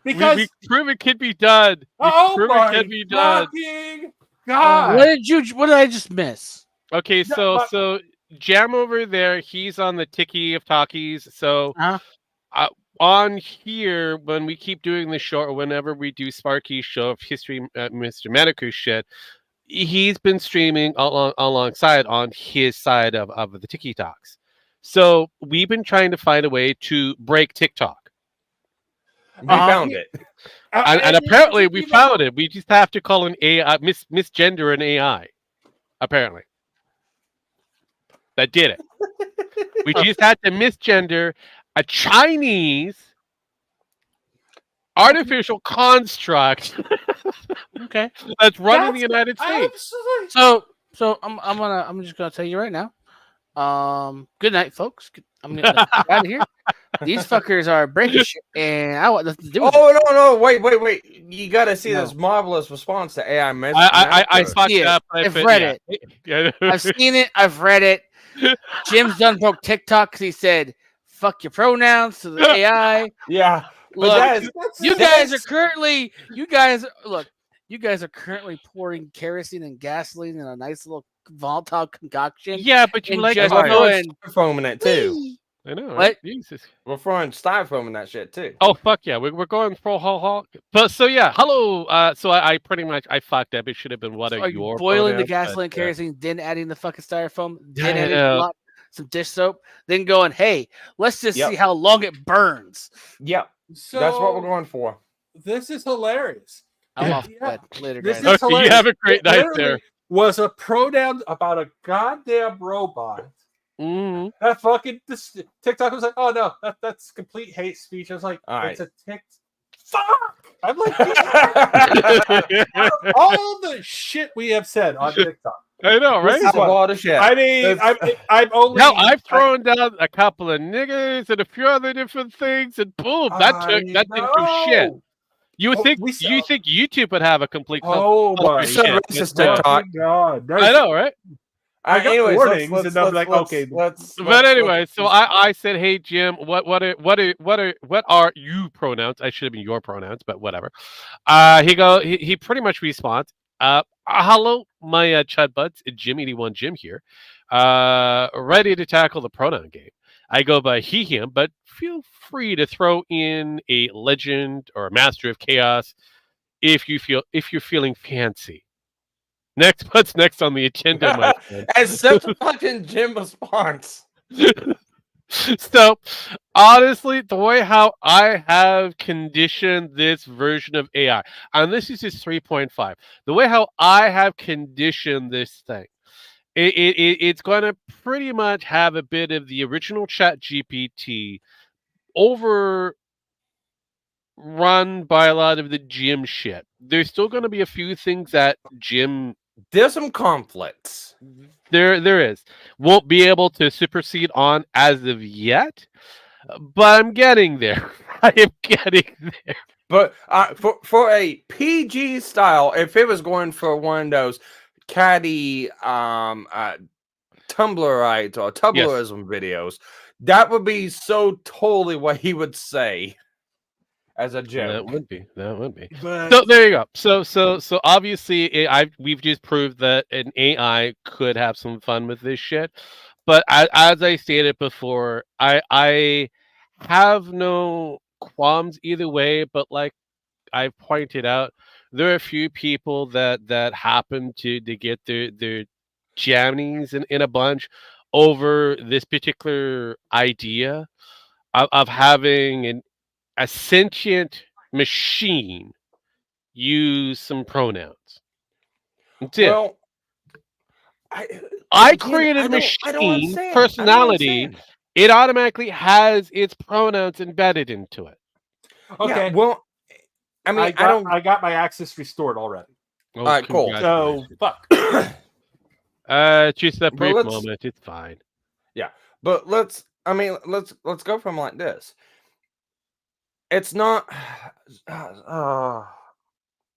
because we prove it can be done. We oh prove my it can be done. fucking god! What did I just miss? Okay, No, so but- so Jam over there, he's on the Tiki of Talkies. So Uh-huh. on here, when we keep doing the show, or whenever we do Sparky's show of history, Mr. Medica's shit, he's been streaming alongside on his side of the Tiki Talks. So we've been trying to find a way to break TikTok. we found it. And apparently we found it. We just have to call an AI, misgender an AI. Apparently. That did it. We just had to misgender a Chinese artificial construct Okay. that's run in the United States. So I'm just gonna tell you right now. Good night, folks. I'm getting the fuck out of here. These fuckers are breaking shit, and I want nothing to do with it. Oh no! Wait! You gotta see No. this marvelous response to AI Mr. I Medica. fucked Yeah, up. I've read it. Yeah. I've seen it. I've read it. Jim's done broke TikTok because he said, "Fuck your pronouns" to the AI. Yeah, but Look, that is, you guys are currently pouring kerosene and gasoline in a nice little volatile concoction. Yeah, but you And like just how going, styrofoam in it too. I know. What? Right? Jesus. We're throwing styrofoam in that shit too. Oh fuck yeah, we're going full haul. But so yeah, hello. So I pretty much I fucked up. It should have been what are are you your boiling the pronouns, gasoline, but, kerosene, then adding the fucking styrofoam, Yeah, then I adding know. some dish soap, then going, hey, let's just Yep. see how long it burns. Yep, So that's what we're going for. This is hilarious. I'm Yeah. off to bed later, This guys. is Okay, you hilarious. have a great It night literally there. Was a pronoun about a goddamn robot. Mhm. That fucking this TikTok was like, oh no, that's complete hate speech. I was like, All it's a tick. Fuck! I'm like, out of all the shit we have said on TikTok. I know, right? This is a lot of shit. I mean, I'm only. Hell, I've thrown down a couple of niggers and a few other different things, and boom, that didn't do shit. You would Oh, think we you saw- think YouTube would have a complete. Oh my shit. racist Yeah. TikTok. God! I know, right? I got Anyways, warnings, and I'm like, okay. But anyway, so I said, "Hey Jim, what are you pronouns?" I should have been your pronouns, but whatever. He pretty much responds, "Hello, my chud buds, Jim81 Jim here, ready to tackle the pronoun game. I go by he him, but feel free to throw in a legend or a master of chaos if you're feeling fancy." What's next on the agenda, my friend? And such a fucking Jim response. So, honestly, the way how I have conditioned this version of AI, and this is just 3.5, the way how I have conditioned this thing, it's going to pretty much have a bit of the original Chat GPT overrun by a lot of the Jim shit. There's still going to be a few things that Jim there's some conflicts. There is. Won't be able to supersede on as of yet, but I'm getting there. I am getting there. But for a PG style, if it was going for one of those catty Tumblrites or Tumblrism videos, that would be so totally what he would say as a joke. That would be. That would be. But So there you go. So obviously, we've just proved that an AI could have some fun with this shit. But as I stated before, I have no qualms either way. But like I've pointed out, there are a few people that happen to get their jammies in a bunch over this particular idea of having a sentient machine use some pronouns. That's it. Well, I again, created a I don't machine understand. I don't personality. understand. It automatically has its pronouns embedded into it. okay, Yeah, well, I mean, I got my access restored already. Oh, All right, cool. So congratulations. fuck. Just a But brief let's- moment. It's fine. Yeah, but let's go from like this. It's not.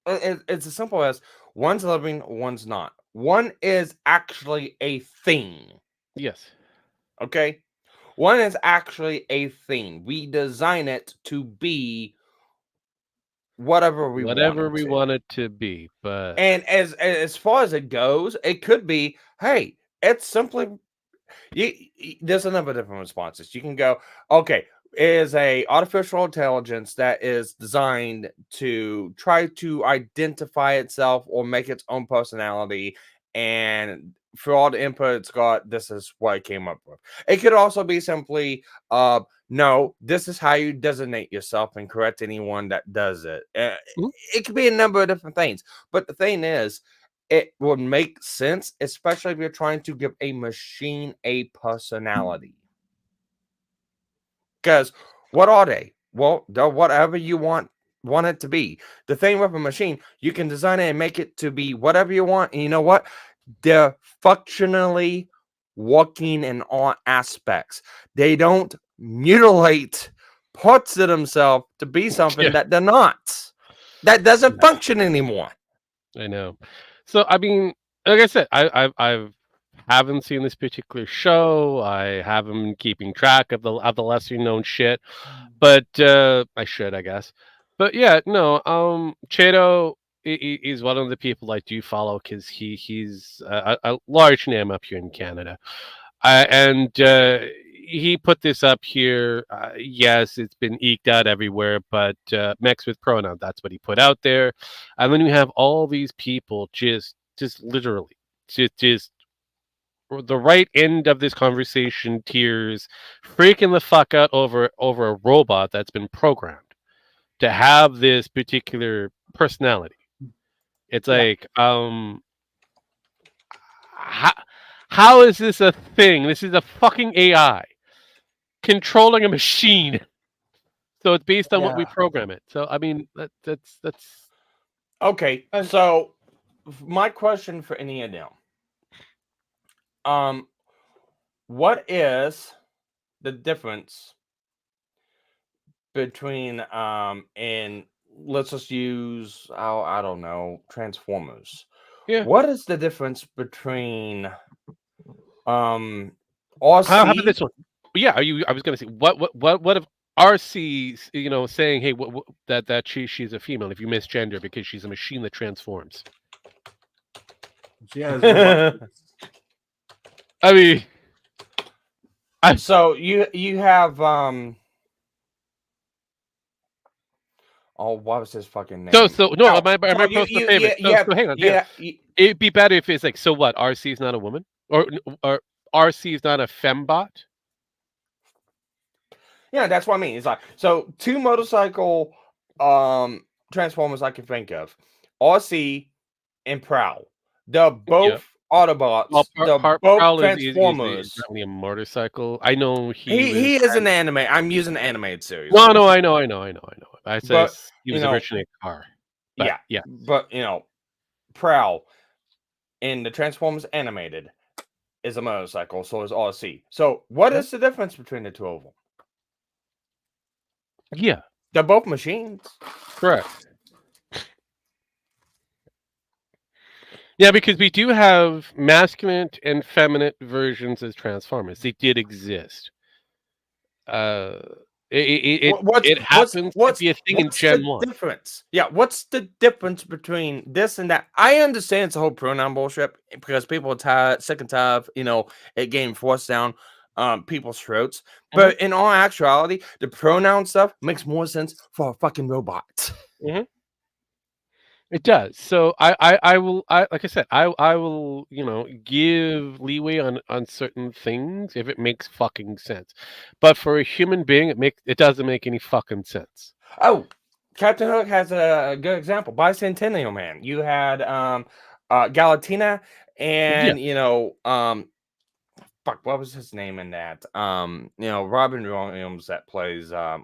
It's as simple as one's living, one's not. One is actually a thing. Yes. Okay, one is actually a thing. We design it to be whatever we want it to be, but And as far as it goes, it could be, hey, it's simply there's a number of different responses. You can go, okay, is a artificial intelligence that is designed to try to identify itself or make its own personality, and for all the input it's got, this is what it came up with. It could also be simply, no, this is how you designate yourself and correct anyone that does it. It could be a number of different things, but the thing is, it would make sense, especially if you're trying to give a machine a personality. Because what are they? Well, they're whatever you want it to be. The thing with a machine, you can design it and make it to be whatever you want. And you know what? They're functionally working in all aspects. They don't mutilate parts of themselves to be something that they're not. That doesn't function anymore. I know. So I mean, like I said, I haven't seen this particular show. I haven't been keeping track of the lesser known shit, but I should, I guess. But yeah, no. Cheeto is one of the people I do follow because he's a large name up here in Canada, and he put this up here. Yes, it's been eked out everywhere, but Mex with pronoun, that's what he put out there. And then you have all these people just literally, just the right end of this conversation tears, freaking the fuck out over a robot that's been programmed to have this particular personality. It's like, how is this a thing? This is a fucking AI controlling a machine. So it's based on what we program it. So I mean, that's okay. So my question for any of them, what is the difference between and let's just use I don't know, Transformers. Yeah. What is the difference between RC? how about this one? Yeah, I was gonna say what if RC's saying, hey, that she's a female if you misgender because she's a machine that transforms. She has robots. I mean, so you have oh, what was his fucking name? so no, am I supposed to favorite? So hang on, it'd be better if it's like, so what? RC is not a woman, or RC is not a fembot. Yeah, that's what I mean. It's like, so two motorcycle Transformers I can think of, RC and Prowl. They're both Autobots. They're both Transformers. Is certainly a motorcycle. I know he is an anime. I'm using animated series. No, I know. I said he was originally a car. But, yeah. But Prowl, in the Transformers animated is a motorcycle, so is RC. So what is the difference between the two of them? Yeah, They're both machines. correct. Yeah, because we do have masculine and feminine versions as Transformers. They did exist. Uh, it happens to be a thing in Gen the 1. difference? Yeah, what's the difference between this and that? I understand it's a whole pronoun bullshit because people are tired, sick and tired of, it getting forced down people's throats. But in all actuality, the pronoun stuff makes more sense for a fucking robot. It does. So I will like I said, I will, give leeway on certain things if it makes fucking sense. But for a human being, it doesn't make any fucking sense. Oh, Captain Hook has a good example. Bicentennial Man. You had Galatina and fuck, what was his name in that? Robin Williams that plays I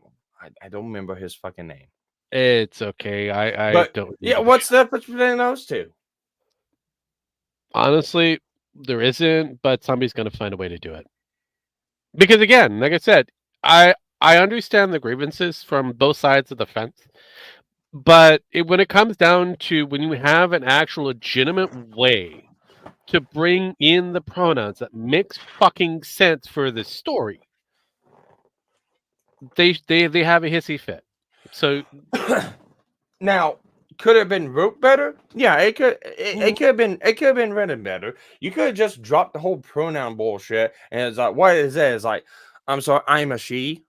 don't remember his fucking name. It's okay. I But don't. yeah, what's the difference between those two? Honestly, there isn't, but somebody's going to find a way to do it. Because again, like I said, I understand the grievances from both sides of the fence, but when it comes down to when you have an actual legitimate way to bring in the pronouns that makes fucking sense for the story, they have a hissy fit. So now, could it have been wrote better? Yeah, it could. It could have been written better. You could have just dropped the whole pronoun bullshit, and it's like, what is it? It's like, I'm sorry, I'm a she,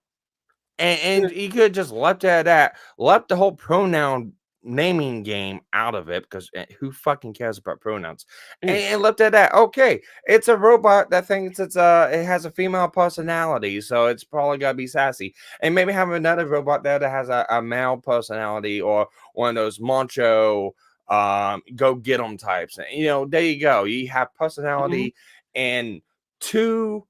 and you could have just left it at that. Left the whole pronoun naming game out of it because who fucking cares about pronouns? And left it at that. Okay, it's a robot that thinks it has a female personality, so it's probably gotta be sassy. And maybe have another robot there that has a male personality or one of those macho go get 'em types. And, there you go. You have personality and two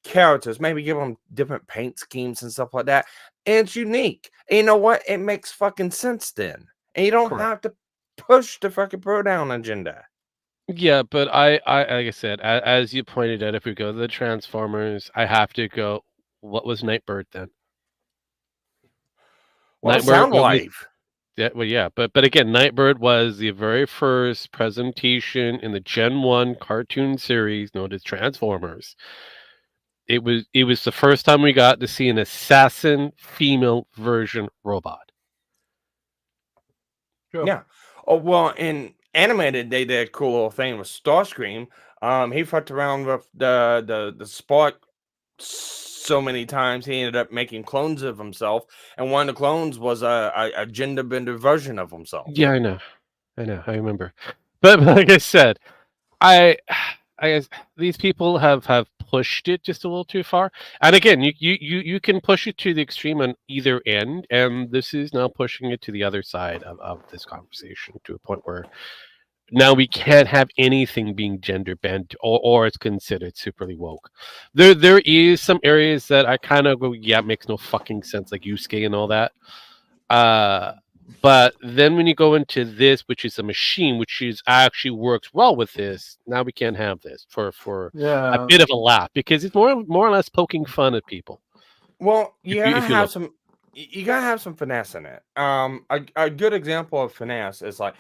characters. Maybe give them different paint schemes and stuff like that. And it's unique. And you know what? It makes fucking sense then. And you don't have to push the fucking pronoun agenda. yeah, but I like I said, as you pointed out, if we go to the Transformers, I have to go. What was Nightbird then? Well, Sound Life. Yeah, well, yeah, but again, Nightbird was the very first presentation in the Gen 1 cartoon series known as Transformers. It was the first time we got to see an assassin female version robot. Sure. Yeah. Oh, well, in animated, they did a cool little thing with Starscream. He fucked around with the spark so many times he ended up making clones of himself, and one of the clones was a gender bender version of himself. Yeah, I know, I remember. But like I said, I guess these people have pushed it just a little too far. And again, you can push it to the extreme on either end, and this is now pushing it to the other side of this conversation to a point where now we can't have anything being gender bent or it's considered superly woke. There is some areas that I kind of go, yeah, it makes no fucking sense, like Yusuke and all that. But then when you go into this, which is a machine, which is actually works well with this, now we can't have this for a bit of a laugh because it's more or less poking fun at people. Well, you gotta if you have look. some. You gotta have some finesse in it. A good example of finesse is like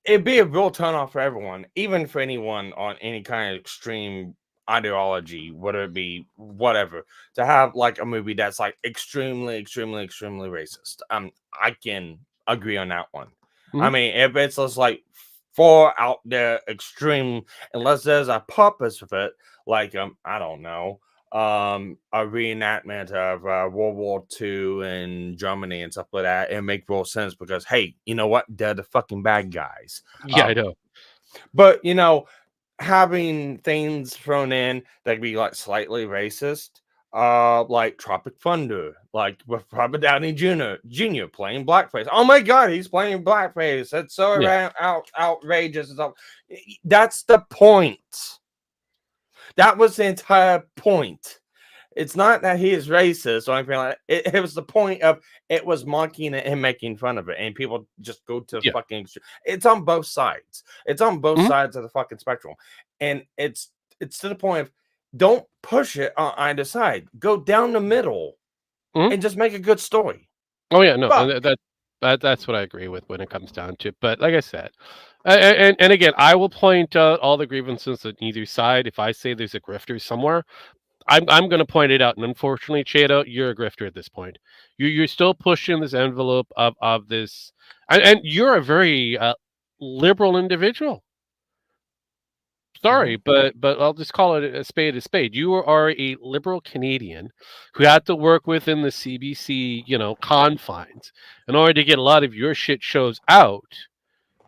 it'd be a real turn off for everyone, even for anyone on any kind of extreme ideology, whether it be whatever, to have like a movie that's like extremely, extremely, extremely racist. I can agree on that one. I mean, if it's just like far out there extreme, unless there's a purpose with it, like I don't know, a reenactment of World War II in Germany and stuff like that, it make real sense because hey, you know what? They're the fucking bad guys. Yeah, I know. But having things thrown in that could be like slightly racist, like Tropic Thunder, like with Robert Downey Jr. playing blackface. Oh my god, he's playing blackface. That's so outrageous and stuff. That's the point. That was the entire point. It's not that he is racist or anything like that. It was the point of it was mocking it and making fun of it, and people just go to the fucking extreme. It's on both sides. It's on both sides of the fucking spectrum, and it's to the point of don't push it on either side. Go down the middle and just make a good story. Oh yeah, no, and that's what I agree with when it comes down to it. But like I said, and again, I will point out all the grievances on either side. If I say there's a grifter somewhere, I'm going to point it out. And unfortunately, Chado, you're a grifter at this point. You're still pushing this envelope of this, and you're a very liberal individual. Sorry, but I'll just call it a spade a spade. You are a liberal Canadian who had to work within the CBC, confines in order to get a lot of your shit shows out,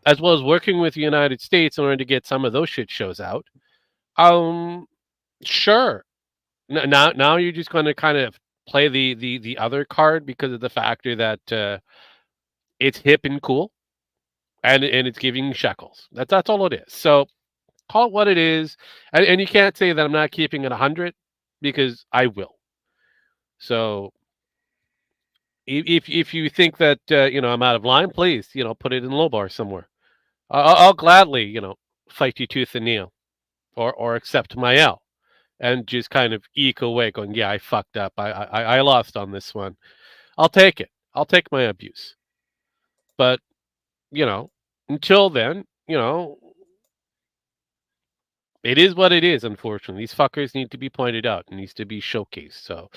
as well as working with the United States in order to get some of those shit shows out. Sure. Now you're just going to kind of play the other card because of the factor that it's hip and cool, and it's giving shekels. That's all it is. So. Call it what it is, and you can't say that I'm not keeping it 100 because I will. So if you think that I'm out of line, please put it in low bar somewhere. I'll gladly fight you tooth and nail, or accept my L, and just kind of eke away, going, yeah, I fucked up. I lost on this one. I'll take it. I'll take my abuse. But until then, it is what it is, unfortunately. These fuckers need to be pointed out. It needs to be showcased. So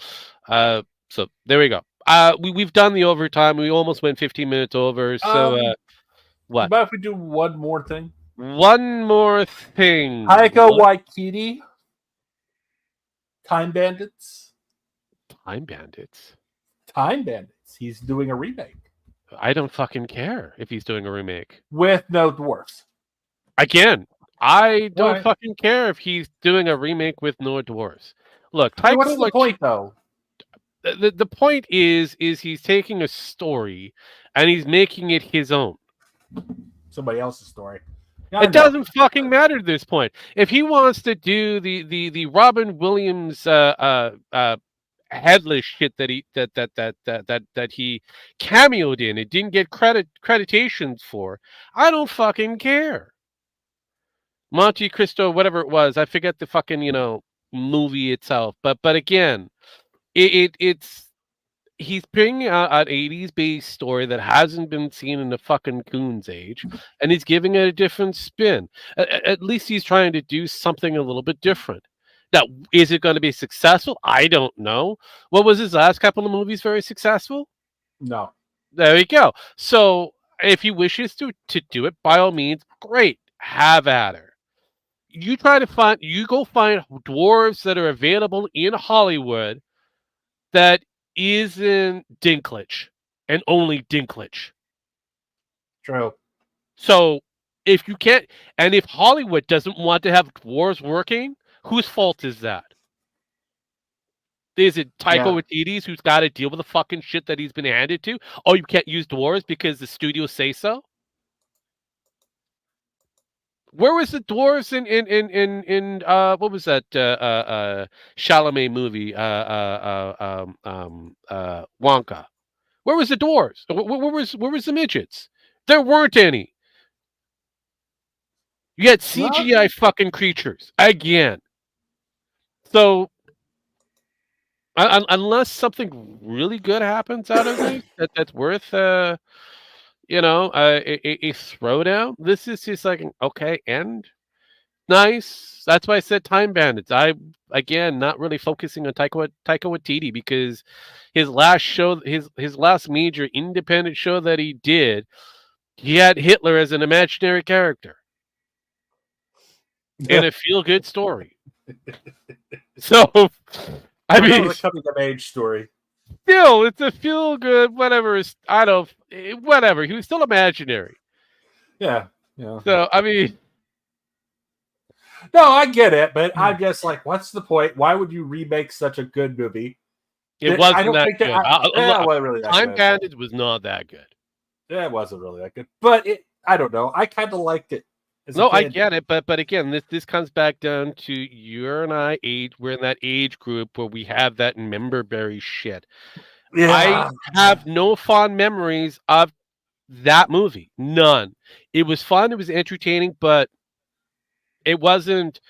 there we go. We've done the overtime. We almost went 15 minutes over. So what? About if we do one more thing? One more thing. Taika Waititi. Time Bandits. Time Bandits? Time Bandits. He's doing a remake. I don't fucking care if he's doing a remake. With no dwarfs. Again. I don't fucking care if he's doing a remake with no dwarves. Look, what's the point, though? The point is he's taking a story and he's making it his own. Somebody else's story. Yeah, it doesn't fucking matter at this point. If he wants to do the Robin Williams headless shit that he cameoed in, it didn't get creditations for, I don't fucking care. Monte Cristo, whatever it was, I forget the fucking movie itself. But again, it's he's bringing out an 80s based story that hasn't been seen in the fucking Coon's age, and he's giving it a different spin. At least he's trying to do something a little bit different. Now, is it going to be successful? I don't know. What was his last couple of movies very successful? No. There you go. So if he wishes to do it, by all means, great. Have at her. You go find dwarves that are available in Hollywood that isn't Dinklage and only Dinklage. True. So if you can't, and if Hollywood doesn't want to have dwarves working, whose fault is that? Is it Taika Waititi's who's got to deal with the fucking shit that he's been handed to? Oh, you can't use dwarves because the studios say so? Where was the dwarves in what was that Chalamet movie Wonka? Where was the dwarves? Where was the midgets? There weren't any. You had CGI fucking creatures again. So unless something really good happens out of this that's worth a throwdown. This is just like okay, and nice. That's why I said Time Bandits. I again not really focusing on Taika Waititi because his last show, his last major independent show that he did, he had Hitler as an imaginary character in a feel-good story. So I mean, it was a coming of age story. Still, it's a feel good, whatever. Whatever. He was still imaginary. Yeah. So, I mean. No, I get it, but I'm just like, what's the point? Why would you remake such a good movie? It wasn't that good. Really Time Bandits was not that good. Yeah, it wasn't really that good. But I don't know. I kind of liked it. No, I get it, but again, this comes back down to you and I age. We're in that age group where we have that memberberry shit. I have no fond memories of that movie. None. It was fun. It was entertaining, but it wasn't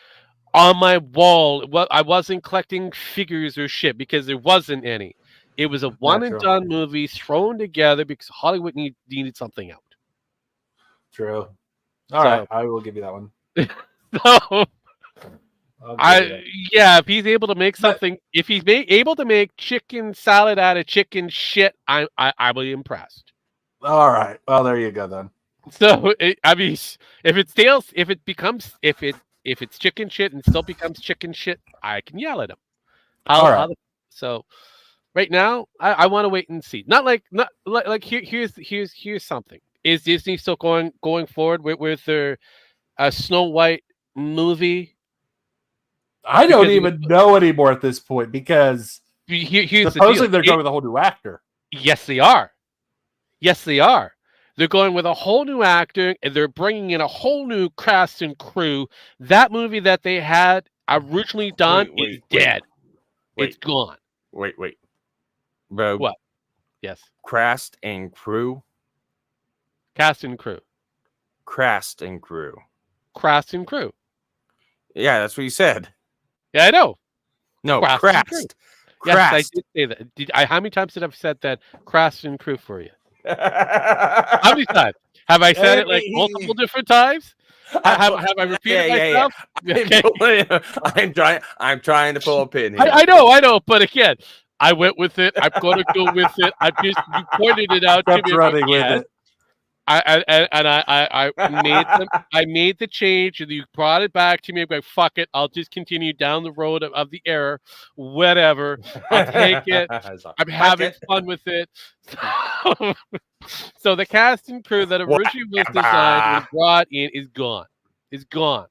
on my wall. I wasn't collecting figures or shit because there wasn't any. It was a one and done movie thrown together because Hollywood needed something out. True. All right, I will give you that one. So, if he's able to make something, if he's able to make chicken salad out of chicken shit, I will be impressed. All right, well there you go then. So I mean, if it's chicken shit and still becomes chicken shit, I can yell at him. So right now, I want to wait and see. Not like here's something. Is Disney still going forward with their Snow White movie? I don't even know anymore at this point because supposedly they're going with a whole new actor. Yes, they are. Yes, they are. They're going with a whole new actor, and they're bringing in a whole new cast and crew. That movie that they had originally done is dead. It's gone. Wait. Bro. What? Yes. Cast and crew? Cast and crew. Cast and crew. Cast and crew. Yeah, that's what you said. Yeah, I know. No, Cast. Yes, I did say that. How many times did I have said that? Cast and crew for you? How many times? Have I said it like multiple different times? Have I repeated myself? Yeah. I'm trying to pull a pin here. I know, but again, I went with it. I'm going to go with it. You pointed it out to me. Running with it. I made the change, and you brought it back to me. I'm like, fuck it, I'll just continue down the road of the error. Whatever, I'll take it. I'm having fun with it. So the cast and crew that originally was designed and brought in is gone. It's gone.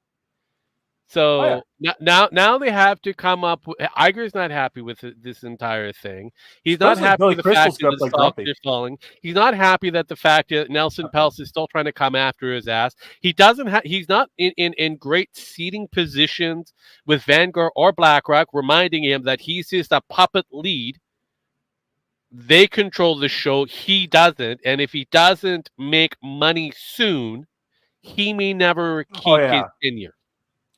So now they have to come up with. Iger's not happy with this entire thing. He's not happy with the fact that the stocks are falling. He's not happy that the fact that Nelson Peltz is still trying to come after his ass. He doesn't have. He's not in great seating positions with Vanguard or BlackRock, reminding him that he's just a puppet lead. They control the show. He doesn't, and if he doesn't make money soon, he may never keep his tenure.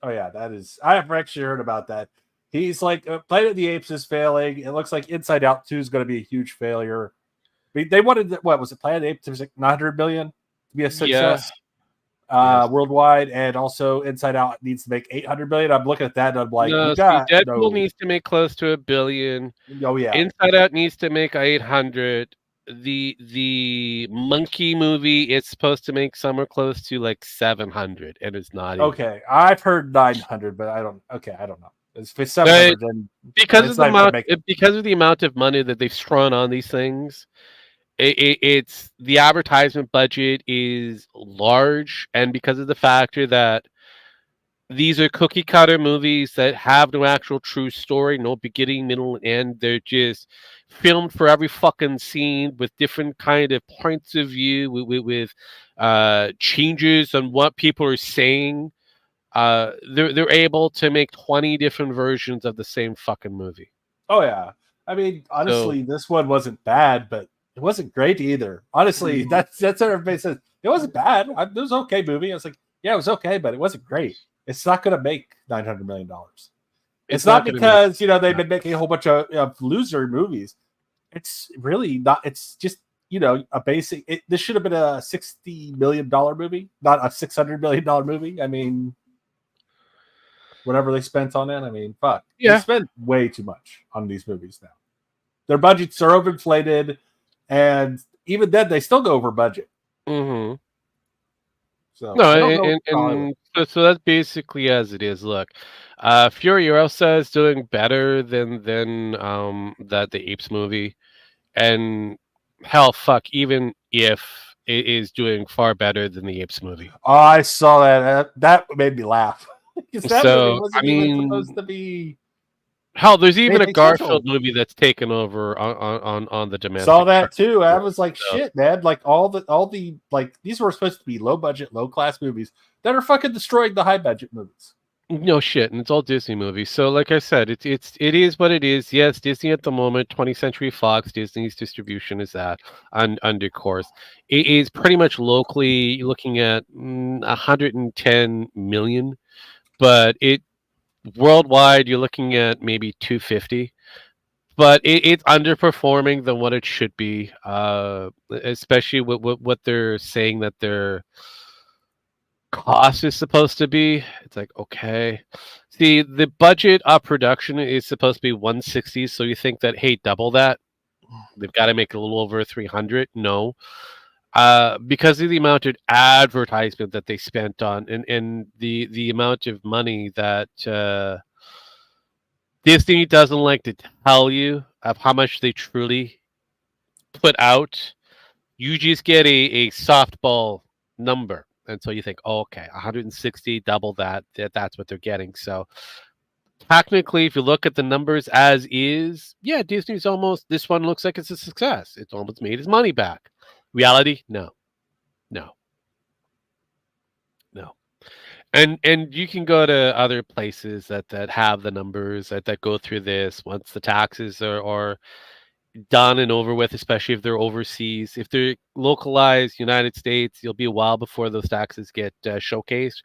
Oh yeah, that is. I have actually heard about that. He's like, Planet of the Apes is failing. It looks like Inside Out 2 is going to be a huge failure. They wanted what was it? Planet of the Apes was like 900 million to be a success worldwide, and also Inside Out needs to make 800 million. I'm looking at that and I'm like, Deadpool needs to make close to $1 billion. Oh yeah, Inside Out needs to make 800. The monkey movie is supposed to make somewhere close to like 700, and it's not. Okay, I've heard 900, but I don't know. If it's 700, then because of the amount of money that they've thrown on these things, it's the advertisement budget is large, and because of the factor that these are cookie cutter movies that have no actual true story, no beginning, middle, and end. They're just filmed for every fucking scene with different kind of points of view, with changes on what people are saying. They're able to make 20 different versions of the same fucking movie. Oh yeah, I mean, honestly, this one wasn't bad, but it wasn't great either. Honestly, that's what everybody says. It wasn't bad. It was an okay movie. I was like, yeah, it was okay, but it wasn't great. It's not going to make $900 million. It's not because they've been making a whole bunch of loser movies. It's really not. It's just a basic. This should have been a $60 million movie, not a $600 million movie. I mean, whatever they spent on it. I mean, fuck. Yeah, they spend way too much on these movies now. Their budgets are overinflated, and even then, they still go over budget. Mm-hmm. So so that's basically as it is. Look, Furiosa is doing better than that the Apes movie, and hell, fuck, even if it is doing far better than the Apes movie. Oh, I saw that. That made me laugh. That movie wasn't even supposed to be Hell, there's even a Anything special. Garfield movie that's taken over on the domestic. Saw that too. I was like, So- shit, man. Like all the like these were supposed to be low budget, low class movies that are fucking destroying the high budget movies. No shit, and it's all Disney movies. So, like I said, it is what it is. Yes, Disney at the moment, 20th Century Fox, Disney's distribution is that under course. It is pretty much locally looking at 110 million, but it worldwide you're looking at maybe 250. But it's underperforming than what it should be, especially with what they're saying that their cost is supposed to be. It's like, okay. See, the budget of production is supposed to be 160, so you think that, hey, double that? They've got to make a little over 300. No. Because of the amount of advertisement that they spent on and the amount of money that Disney doesn't like to tell you of how much they truly put out, you just get a softball number. And so you think, oh, okay, 160, double that's what they're getting. So technically, if you look at the numbers as is, yeah, Disney's almost, this one looks like it's a success. It's almost made his money back. Reality, no. And you can go to other places that have the numbers that go through this once the taxes are done and over with, especially if they're overseas. If they're localized United States, you'll be a while before those taxes get showcased.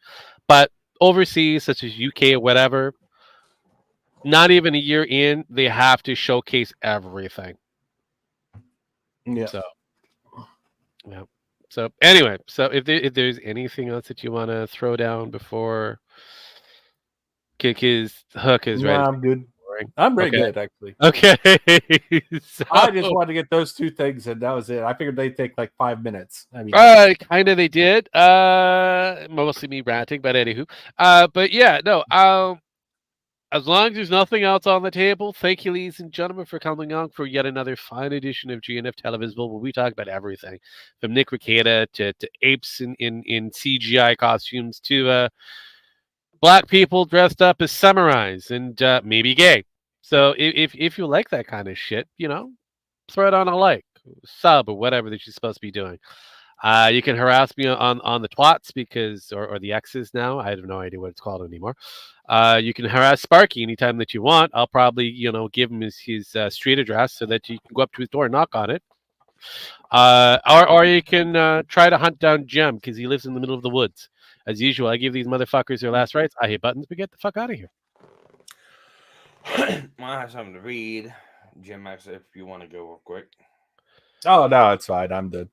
But overseas, such as UK or whatever, not even a year in, they have to showcase everything. Yeah. So, yeah. So anyway, so if there's anything else that you want to throw down before Kick his hook is ready. I'm good. I'm pretty Okay. good, actually. Okay. So, I just wanted to get those two things, and that was it. I figured they'd take like 5 minutes. I mean, kind of they did. Mostly me ranting, but anywho. But yeah, no. As long as there's nothing else on the table, thank you, ladies and gentlemen, for coming on for yet another fine edition of GNF Televisable, where we talk about everything from Nick Rekieta to apes in CGI costumes to black people dressed up as samurais and maybe gay. So if you like that kind of shit, throw it on a like, sub, or whatever that you're supposed to be doing. You can harass me on the twats because or the X's now. I have no idea what it's called anymore. You can harass Sparky anytime that you want. I'll probably give him his street address so that you can go up to his door and knock on it. Or you can try to hunt down Jem because he lives in the middle of the woods. As usual, I give these motherfuckers their last rights. I hit buttons, but get the fuck out of here. I have something to read. Jim, actually, if you want to go real quick. oh no, it's fine. I'm good.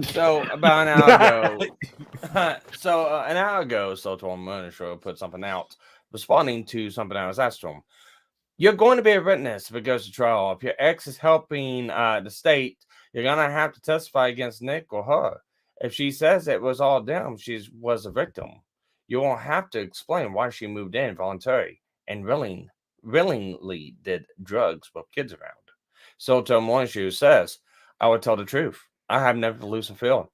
So about an hour ago, an hour ago, Soto Show put something out responding to something I was asked to him. You're going to be a witness if it goes to trial. If your ex is helping the state, you're gonna have to testify against Nick or her. If she says it was all them, she was a victim. You won't have to explain why she moved in voluntarily and willingly did drugs with kids around. Soto Monishu says, I would tell the truth. I have never to lose a feel.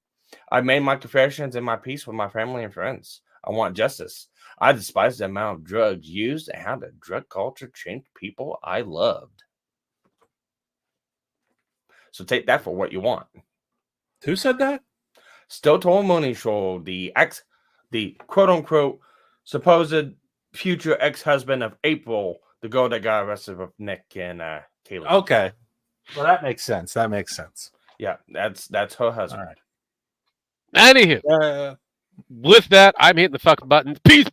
I made my confessions and my peace with my family and friends. I want justice. I despise the amount of drugs used and how the drug culture changed people I loved. So take that for what you want. Who said that? Stoto Monisho, the quote-unquote supposed future ex-husband of April, the girl that got arrested with Nick and Kaylee. Okay. Well, that makes sense. Yeah, that's her husband. All right. Anywho, with that, I'm hitting the fucking buttons. Peace.